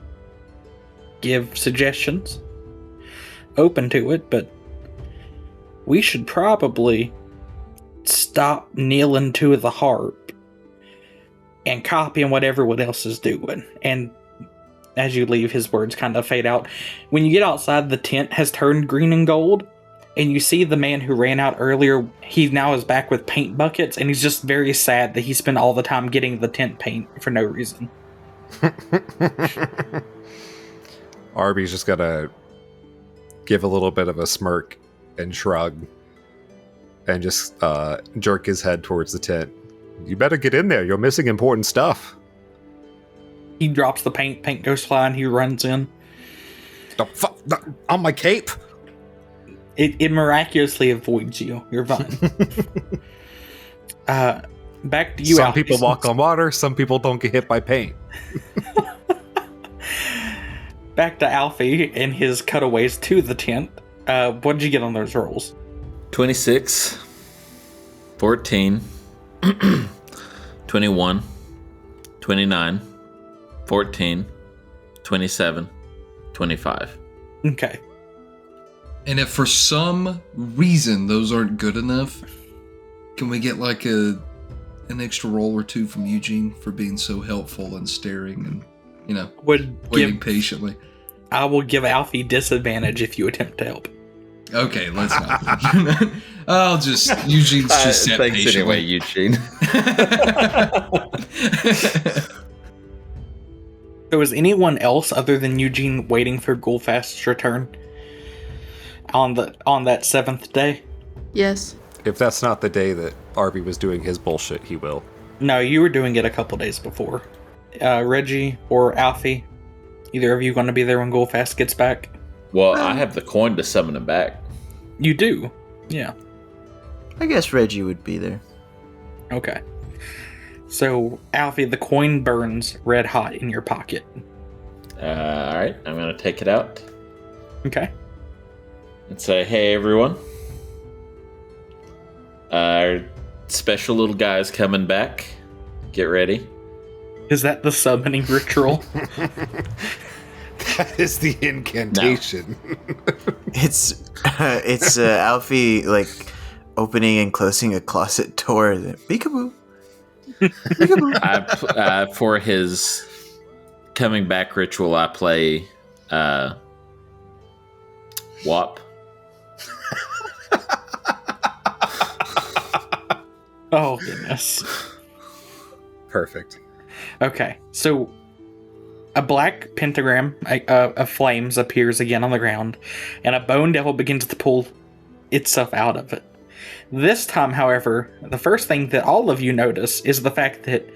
Give suggestions. Open to it, but we should probably stop kneeling to the harp and copying what everyone else is doing. And as you leave, his words kind of fade out. When you get outside, the tent has turned green and gold, and you see the man who ran out earlier. He now is back with paint buckets, and he's just very sad that he spent all the time getting the tent paint for no reason. Arby's just gonna give a little bit of a smirk and shrug and just jerk his head towards the tent. You better get in there. You're missing important stuff. He drops the paint goes flying, he runs in. The fuck? On my cape? It miraculously avoids you. You're fine. Back to you, Some Alfie. people walk on water, some people don't get hit by paint. Back to Alfie and his cutaways to the tent. What did you get on those rolls? 26, 14, 21, 29, 14, 27, 25. Okay. And if for some reason those aren't good enough, can we get like an extra roll or two from Eugene for being so helpful and staring and, waiting patiently? I will give Alfie disadvantage if you attempt to help. Okay, let's not. I'll just Eugene's just set thanks patiently. anyway, Eugene. So is anyone else other than Eugene waiting for Goulphast's return on that seventh day? Yes. If that's not the day that Arby was doing his bullshit, he will. No, you were doing it a couple days before. Reggie or Alfie, either of you going to be there when Goulphast gets back? Well, I have the coin to summon him back. You do? Yeah. I guess Reggie would be there. Okay. So, Alfie, the coin burns red hot in your pocket. Alright, I'm going to take it out Okay. and say, hey, everyone. Our special little guy's coming back. Get ready. Is that the summoning ritual? That is the incantation. It's Alfie like opening and closing a closet door. Peekaboo. Peekaboo. For his coming back ritual, I play WAP. Oh, goodness. Perfect. Okay, so a black pentagram of flames appears again on the ground, and a bone devil begins to pull itself out of it. This time, however, the first thing that all of you notice is the fact that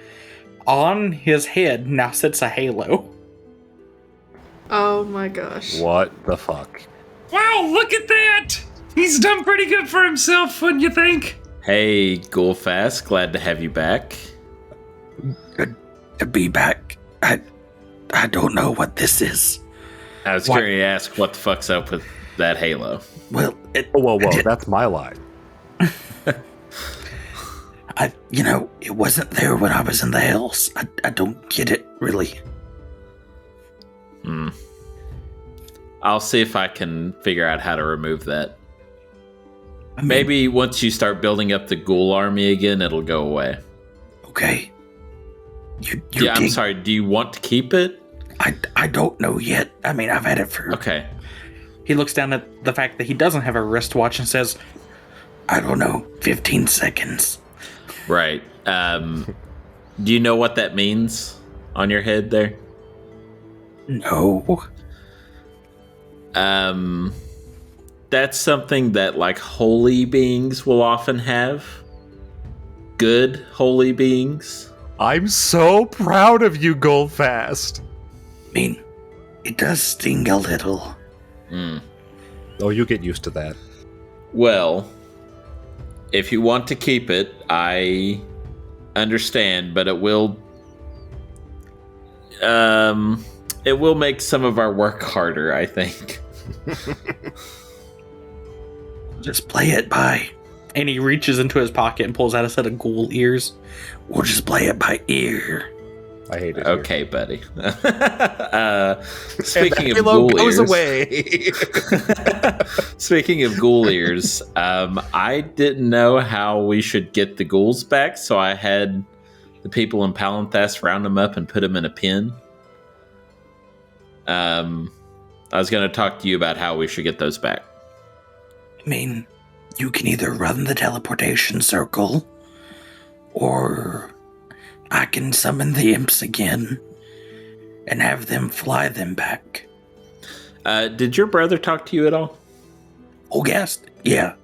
on his head now sits a halo. Oh my gosh. What the fuck? Wow, look at that! He's done pretty good for himself, wouldn't you think? Hey, Goulphast, glad to have you back. Good to be back. I don't know what this is. I was going to ask what the fuck's up with that halo. Well, Whoa, that's my line. It wasn't there when I was in the hills. I don't get it, really. I'll see if I can figure out how to remove that. Maybe once you start building up the ghoul army again, it'll go away. Okay. I'm sorry, do you want to keep it? I don't know yet. I mean, I've had it for... Okay. He looks down at the fact that he doesn't have a wristwatch and says, I don't know, 15 seconds. Right. Do you know what that means on your head there? No. That's something that, like, holy beings will often have. Good holy beings. I'm so proud of you, Goulphast. I mean, it does sting a little. Oh, you get used to that. Well, if you want to keep it, I understand, but it will make some of our work harder, I think. Just play it by. And he reaches into his pocket and pulls out a set of ghoul ears. We'll just play it by ear. I hate it. Okay, buddy. Speaking of Halo ghoul goes ears, away. speaking of ghoul ears, I didn't know how we should get the ghouls back, so I had the people in Palanthas round them up and put them in a pen. I was going to talk to you about how we should get those back. I mean, you can either run the teleportation circle, or I can summon the imps again and have them fly them back. Did your brother talk to you at all? Oh, yes. Yeah.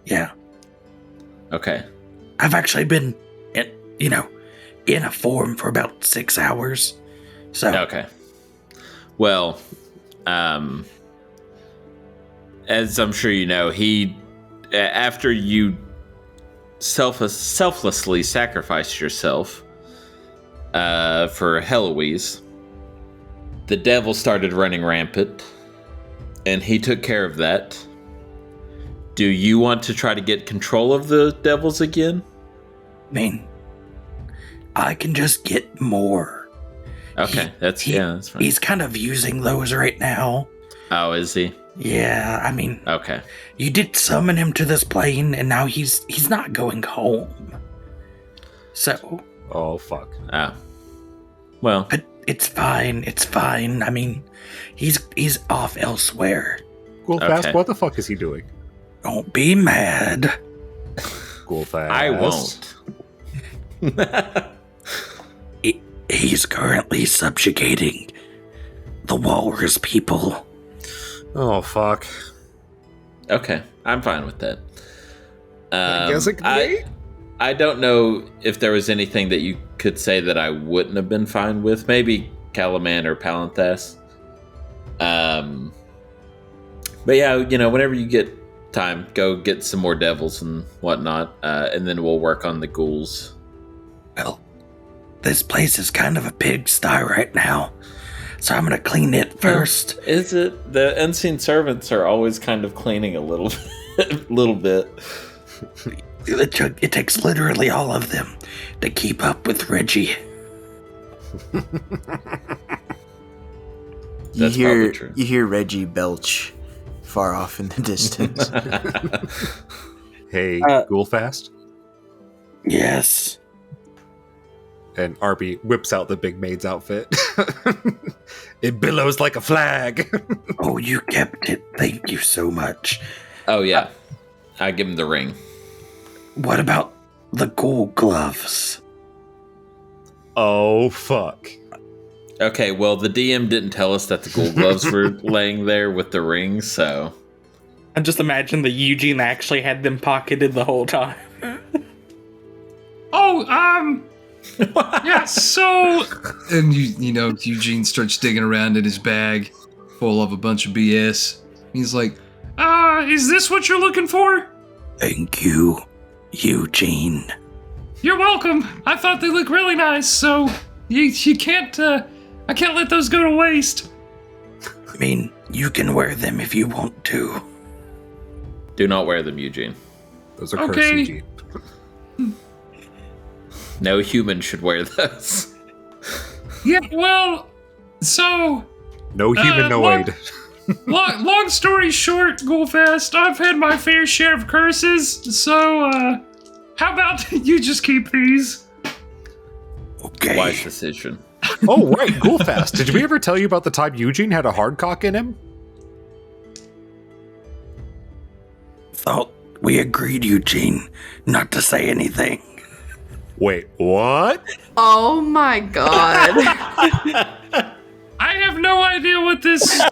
Okay. I've actually been, in a form for about 6 hours. So. Okay. Well, as I'm sure you know, he, after you selflessly sacrificed yourself for Heloise, the devil started running rampant, and he took care of that. Do you want to try to get control of the devils again? I mean, I can just get more. Okay, that's fine. He's kind of using those right now. Oh, is he? Yeah, I mean, Okay. you did summon him to this plane, and now he's not going home. So. Oh, fuck. Ah. Well. But it's fine. It's fine. I mean, he's off elsewhere. Goulphast, Okay. what the fuck is he doing? Don't be mad. Goulphast. I won't. He's currently subjugating the walrus people. Oh, fuck. Okay, I'm fine with that. I guess it can wait. I don't know if there was anything that you could say that I wouldn't have been fine with. Maybe Kalaman or Palanthas. But yeah, whenever you get time, go get some more devils and whatnot, and then we'll work on the ghouls. Well, this place is kind of a pigsty right now, so I'm gonna clean it first. Is it? The unseen servants are always kind of cleaning a little bit. It takes literally all of them to keep up with Reggie. That's probably true. You hear Reggie belch far off in the distance. Hey, Goulphast. Yes. And Arby whips out the big maid's outfit. It billows like a flag. Oh, you kept it. Thank you so much. Oh yeah, I give him the ring. What about the gold gloves? Oh, fuck. Okay, well, the DM didn't tell us that the gold gloves were laying there with the ring, so I just imagine that Eugene actually had them pocketed the whole time. Yeah, so... And, Eugene starts digging around in his bag full of a bunch of BS. He's like, is this what you're looking for? Thank you, Eugene. You're welcome. I thought they looked really nice, so you can't, I can't let those go to waste. I mean, you can wear them if you want to. Do not wear them, Eugene. Those are cursed, Okay. Eugene. No human should wear those. Yeah, well, so... No humanoid. Long story short, Goulphast, I've had my fair share of curses, so, how about you just keep these? Okay. Wise decision. Oh, right, Goulphast. Did we ever tell you about the time Eugene had a hard cock in him? Thought we agreed, Eugene, not to say anything. Wait, what? Oh my god. I have no idea what this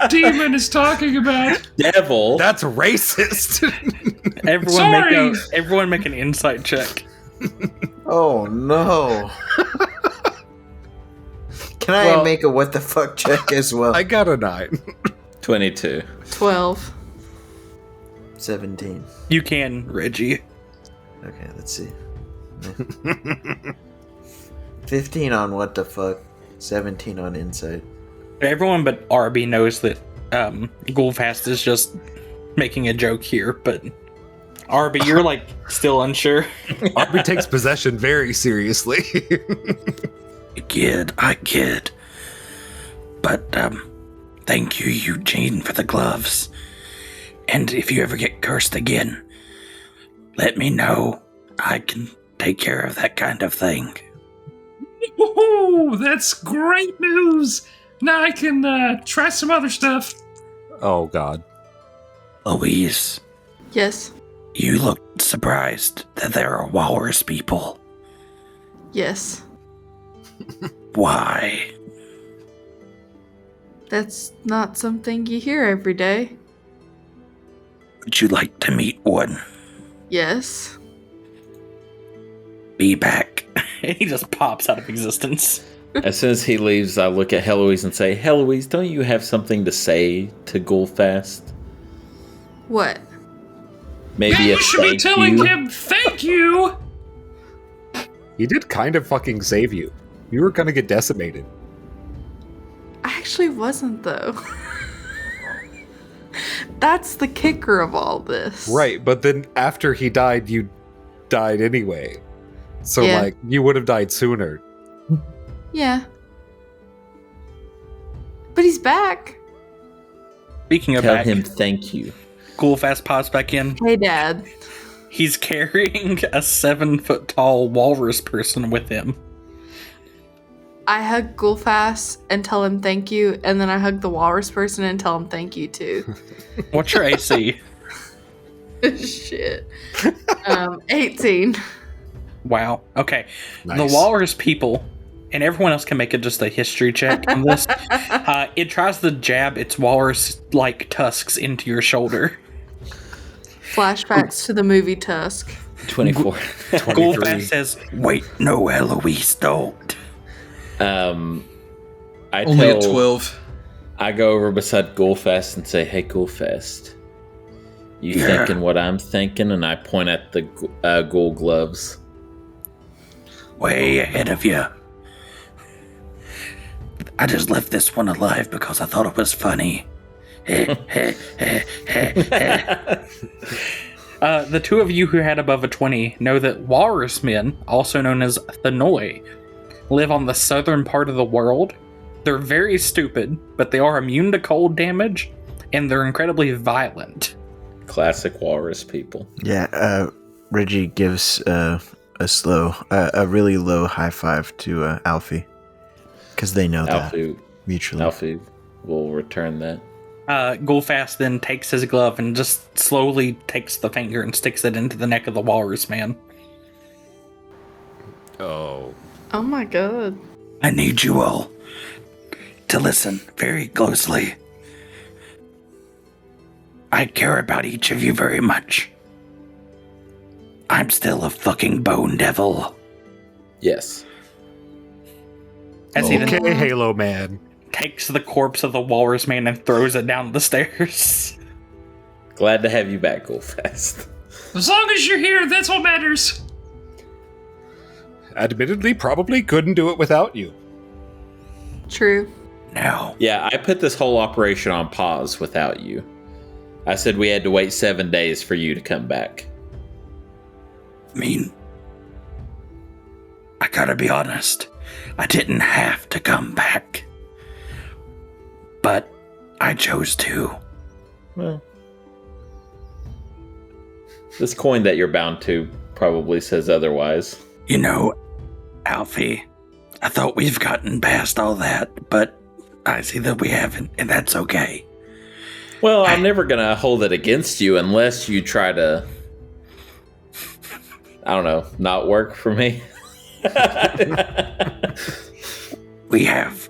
demon is talking about. Devil. That's racist. Everyone make an insight check. Oh no. Can I make a what the fuck check as well? I got a 9. 22. 12. 17. You can, Reggie. Okay, let's see. 15 on what the fuck. 17 on insight. Everyone but Arby knows that Goulphast is just making a joke here, but Arby, you're like still unsure. Arby takes possession very seriously. I kid. But thank you, Eugene, for the gloves. And if you ever get cursed again, let me know. I can take care of that kind of thing. Ooh, that's great news. Now I can try some other stuff. Oh, God. Louise, Yes. you look surprised that there are walrus people. Yes. Why? That's not something you hear every day. Would you like to meet one? Yes. Be back. He just pops out of existence. As soon as he leaves, I look at Heloise and say, Heloise, don't you have something to say to Goulphast? What? Maybe You a should be thank telling you? him thank you. He did kind of fucking save you. You were gonna get decimated. I actually wasn't, though. That's the kicker of all this. Right, but then after he died, you died anyway. So, Yeah. you would have died sooner. Yeah. But he's back. Speaking of Tell back, him thank you. Goulphast pops back in. Hey, Dad. He's carrying a 7-foot-tall walrus person with him. I hug Goulphast and tell him thank you, and then I hug the walrus person and tell him thank you too. What's your AC? Shit. 18. Wow. Okay. Nice. The walrus people, and everyone else can make it just a history check on this. It tries to jab its walrus-like tusks into your shoulder. Flashbacks to the movie Tusk. 24. Goulphast says, "Wait, no, Eloise, don't." I Only at tell 12. I go over beside Goulphast and say, "Hey, Goulphast, you Yeah. thinking what I'm thinking?" And I point at the ghoul gloves. Way ahead of you. I just left this one alive because I thought it was funny. The two of you who had above a 20 know that walrus men, also known as Thanoi, live on the southern part of the world. They're very stupid, but they are immune to cold damage, and they're incredibly violent. Classic walrus people. Yeah, Reggie gives a really low high five to Alfie. Because they know that mutually. Alfie will return that. Goulphast then takes his glove and just slowly takes the finger and sticks it into the neck of the walrus man. Oh. Oh my god. I need you all to listen very closely. I care about each of you very much. I'm still a fucking bone devil. Yes. As he then Okay, Halo Man. takes the corpse of the walrus man and throws it down the stairs. Glad to have you back, Goulphast. As long as you're here, that's what matters. Admittedly, probably couldn't do it without you. True. Now, Yeah, I put this whole operation on pause without you. I said we had to wait 7 days for you to come back. I mean, I gotta be honest. I didn't have to come back. But I chose to. Well, this coin that you're bound to probably says otherwise. You know, Alfie, I thought we've gotten past all that, but I see that we haven't, and that's okay. Well, I'm never gonna hold it against you unless you try to, I don't know, not work for me. We have,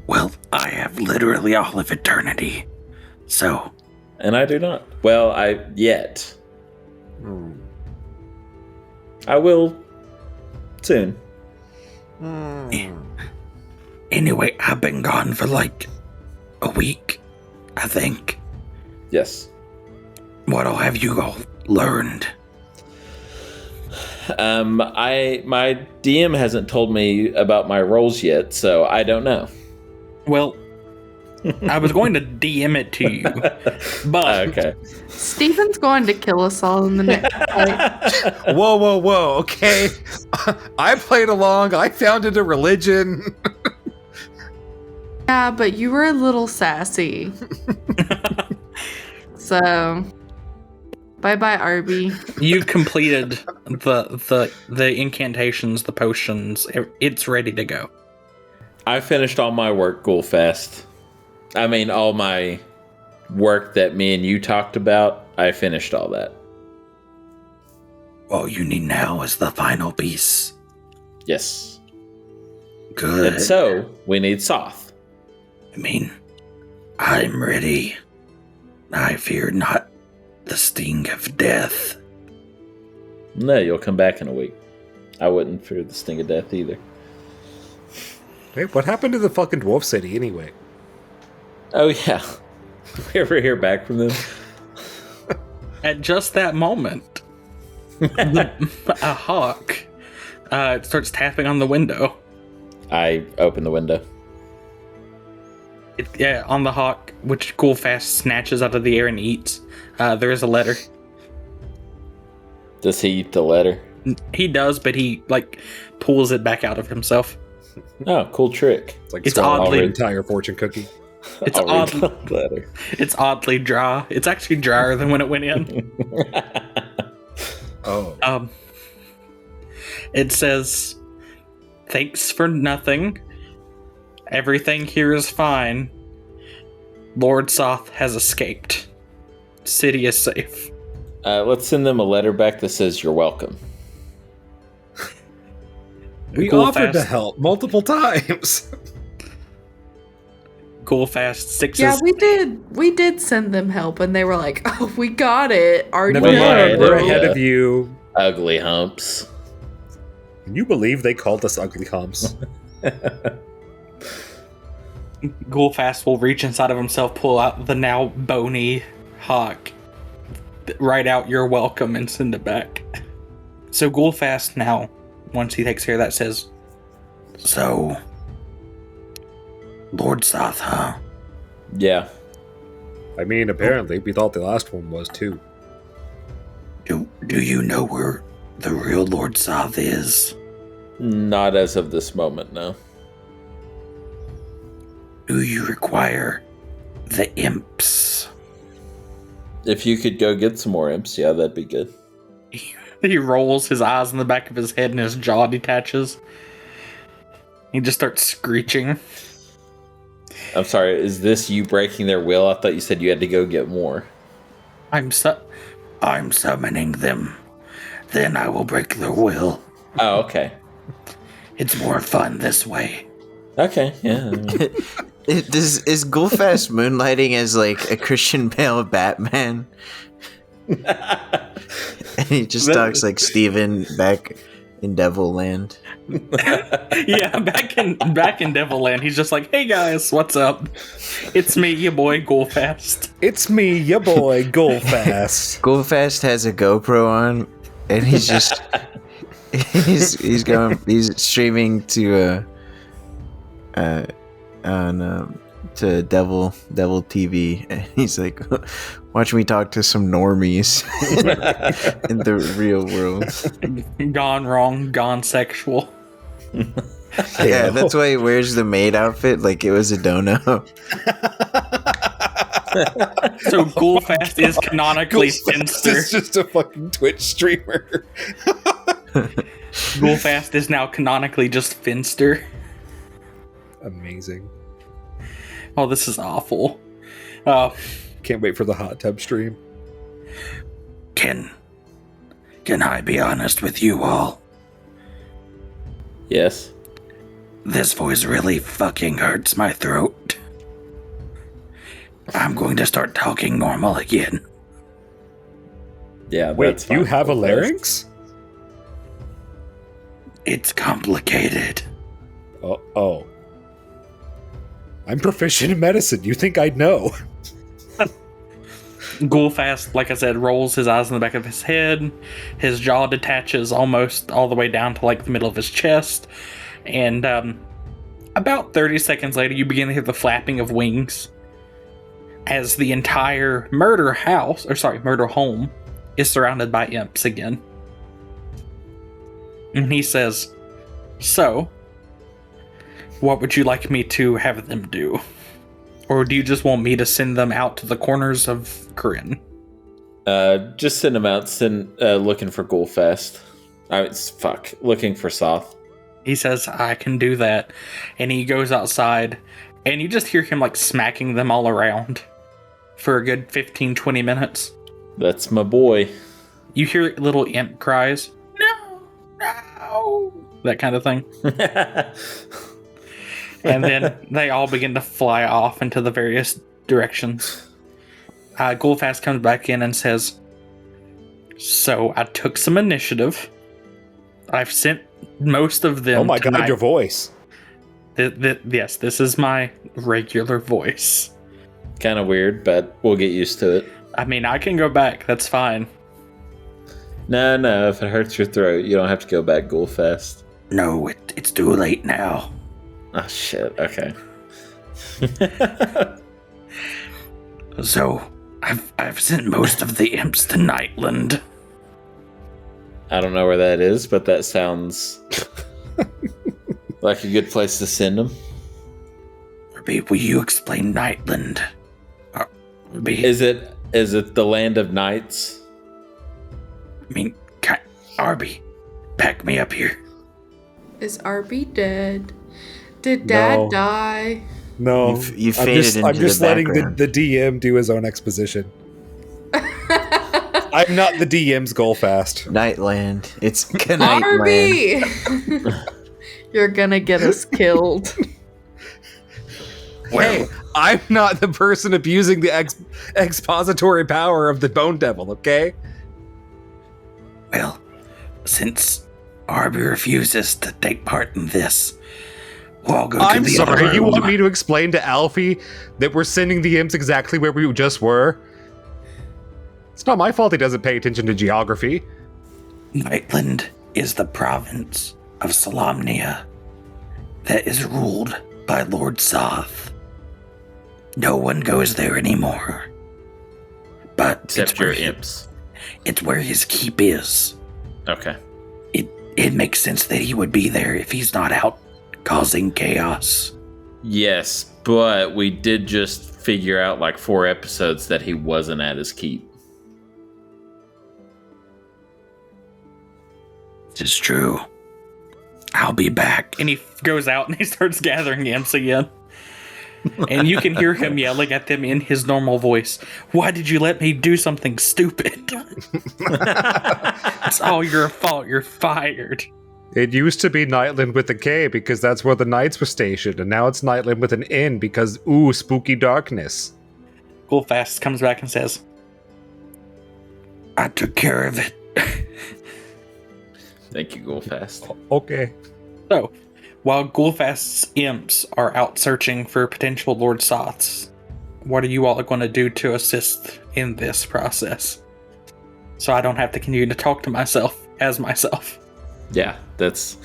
well, I have literally all of eternity. So, And I do not. Well, yet. I will soon. anyway, I've been gone for like a week, I think. Yes. What all have you all learned? My DM hasn't told me about my roles yet, so I don't know. Well, I was going to DM it to you, but Okay. Steven's going to kill us all in the next fight. Whoa, okay. I played along, I founded a religion. Yeah, but you were a little sassy. So, bye-bye, Arby. you've completed the incantations, the potions. It's ready to go. I finished all my work, Goulphast. I mean, all my work that me and you talked about, I finished all that. All you need now is the final piece. Yes. Good. And so, we need Soth. I mean, I'm ready. I fear not the sting of death. No, you'll come back in a week. I wouldn't fear the sting of death either. Hey, what happened to the fucking Dwarf City anyway? Oh, yeah. We ever hear back from them? At just that moment, a hawk starts tapping on the window. I open the window. On the hawk, which Goulphast snatches out of the air and eats. There is a letter. Does he eat the letter? He does, but he pulls it back out of himself. Oh, cool trick. It's like It's swallowing oddly- your entire fortune cookie. It's I'll read oddly, the letter. it's oddly dry. It's actually drier than when it went in. Oh. It says, "Thanks for nothing. Everything here is fine. Lord Soth has escaped. City is safe." Let's send them a letter back that says you're welcome. We Goulphast- offered to help multiple times. Goulphast sticks Yeah, his... we did send them help, and they were like, "Oh, we got it. Our Never Yeah, mind, we're yeah. ahead of you. Ugly humps. Can you believe they called us ugly humps? Goulphast will reach inside of himself, pull out the now bony hawk, write out "You're welcome," and send it back. So Goulphast now, once he takes care of that, says, "So, Lord Soth, huh? Yeah. I mean, apparently, we thought the last one was too. Do you know where the real Lord Soth is? Not as of this moment, no. Do you require the imps?" If you could go get some more imps, yeah, that'd be good. He rolls his eyes in the back of his head and his jaw detaches. He just starts screeching. I'm sorry, is this you breaking their will? I thought you said you had to go get more. I'm summoning them. Then I will break their will. Oh, okay. It's more fun this way. Okay, yeah. Is Goulphast moonlighting as like a Christian Bale Batman? And he just talks like Steven back in Devil Land. Yeah, back in Devil Land, he's just like, "Hey guys, what's up? It's me, your boy Goulphast." It's me, your boy, Goulphast. Goulphast has a GoPro on, and he's just he's streaming to to Devil TV, and he's like, watch me talk to some normies in the real world. Gone wrong, gone sexual. Yeah, that's why he wears the maid outfit like it was a dono. So Goulphast is canonically Finster. It's just a fucking Twitch streamer. Goulphast is now canonically just Finster. Amazing. Oh, this is awful. Can't wait for the hot tub stream. Can I be honest with you all? Yes. This voice really fucking hurts my throat. I'm going to start talking normal again. Yeah, Wait, that's you fine. have a larynx? It's complicated. Oh. I'm proficient in medicine. You think I'd know? Goulphast, like I said, rolls his eyes in the back of his head. His jaw detaches almost all the way down to like the middle of his chest. And about 30 seconds later, you begin to hear the flapping of wings as the entire murder home is surrounded by imps again. And he says, "So, what would you like me to have them do? Or do you just want me to send them out to the corners of Corinne?" Just send them out. Looking for Goulphast. Looking for Soth. He says, "I can do that." And he goes outside, and you just hear him like smacking them all around for a good 15-20 minutes. That's my boy. You hear little imp cries, "No, no," that kind of thing. And then they all begin to fly off into the various directions. Goulphast comes back in and says, "So I took some initiative. I've sent most of them." Oh my tonight. god, your voice. Yes, this is my regular voice. Kind of weird, but we'll get used to it. I mean, I can go back. That's fine. No. If it hurts your throat, you don't have to go back Goulphast. No, it's too late now. Oh, shit. Okay. So, I've sent most of the imps to Nightland. I don't know where that is, but that sounds like a good place to send them. Arby, will you explain Nightland? Arby, Is it the land of knights? I mean, Arby, back me up here. Is Arby dead? Did Dad No. die? No. You faded into I'm just the letting background. the DM do his own exposition. I'm not the DM's Goulphast. Nightland. It's Knightland. Arby! You're gonna get us killed. Hey, I'm not the person abusing the expository power of the Bone Devil, okay? Well, since Arby refuses to take part in this, we'll all go to I'm the other sorry, you room. want me to explain to Alfie that we're sending the imps exactly where we just were? It's not my fault he doesn't pay attention to geography. Nightland is the province of Solamnia that is ruled by Lord Soth. No one goes there anymore. But Except your imps. It's where his keep is. Okay. It makes sense that he would be there if he's not out causing chaos. Yes, but we did just figure out like 4 episodes that he wasn't at his keep. This is true. I'll be back. And he goes out and he starts gathering imps again. And you can hear him yelling at them in his normal voice. "Why did you let me do something stupid? It's all your fault. You're fired." It used to be Nightland with a K because that's where the knights were stationed, and now it's Nightland with an N because, ooh, spooky darkness. Goulphast comes back and says, I took care of it. Thank you, Goulphast. Okay. So, while Goulphast's imps are out searching for potential Lord Soths, what are you all going to do to assist in this process? So I don't have to continue to talk to myself as myself. Yeah, that's...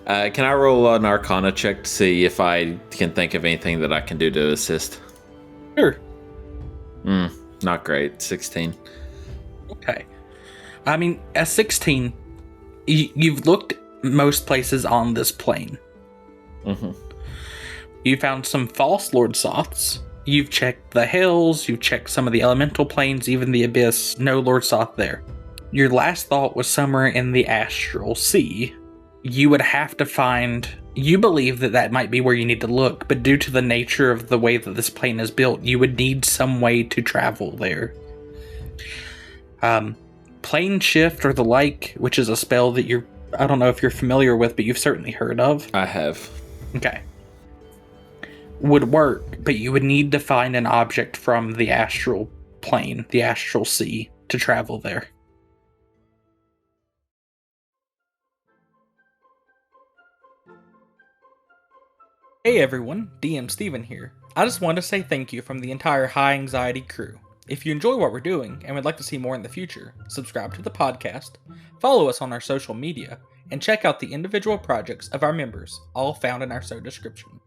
can I roll an Arcana check to see if I can think of anything that I can do to assist? Sure. Not great. 16. Okay. I mean, at 16, you've looked most places on this plane. Mm-hmm. You found some false Lord Soths. You've checked the hills, you've checked some of the elemental planes, even the abyss. No Lord Soth there. Your last thought was somewhere in the astral sea. You would have to find... You believe that might be where you need to look, but due to the nature of the way that this plane is built, you would need some way to travel there. Plane shift or the like, which is a spell that I don't know if you're familiar with, but you've certainly heard of. I have. Okay. Would work, but you would need to find an object from the astral plane, the astral sea, to travel there. Hey everyone, DM Steven here. I just wanted to say thank you from the entire High Anxiety crew. If you enjoy what we're doing and would like to see more in the future, subscribe to the podcast, follow us on our social media, and check out the individual projects of our members, all found in our show description.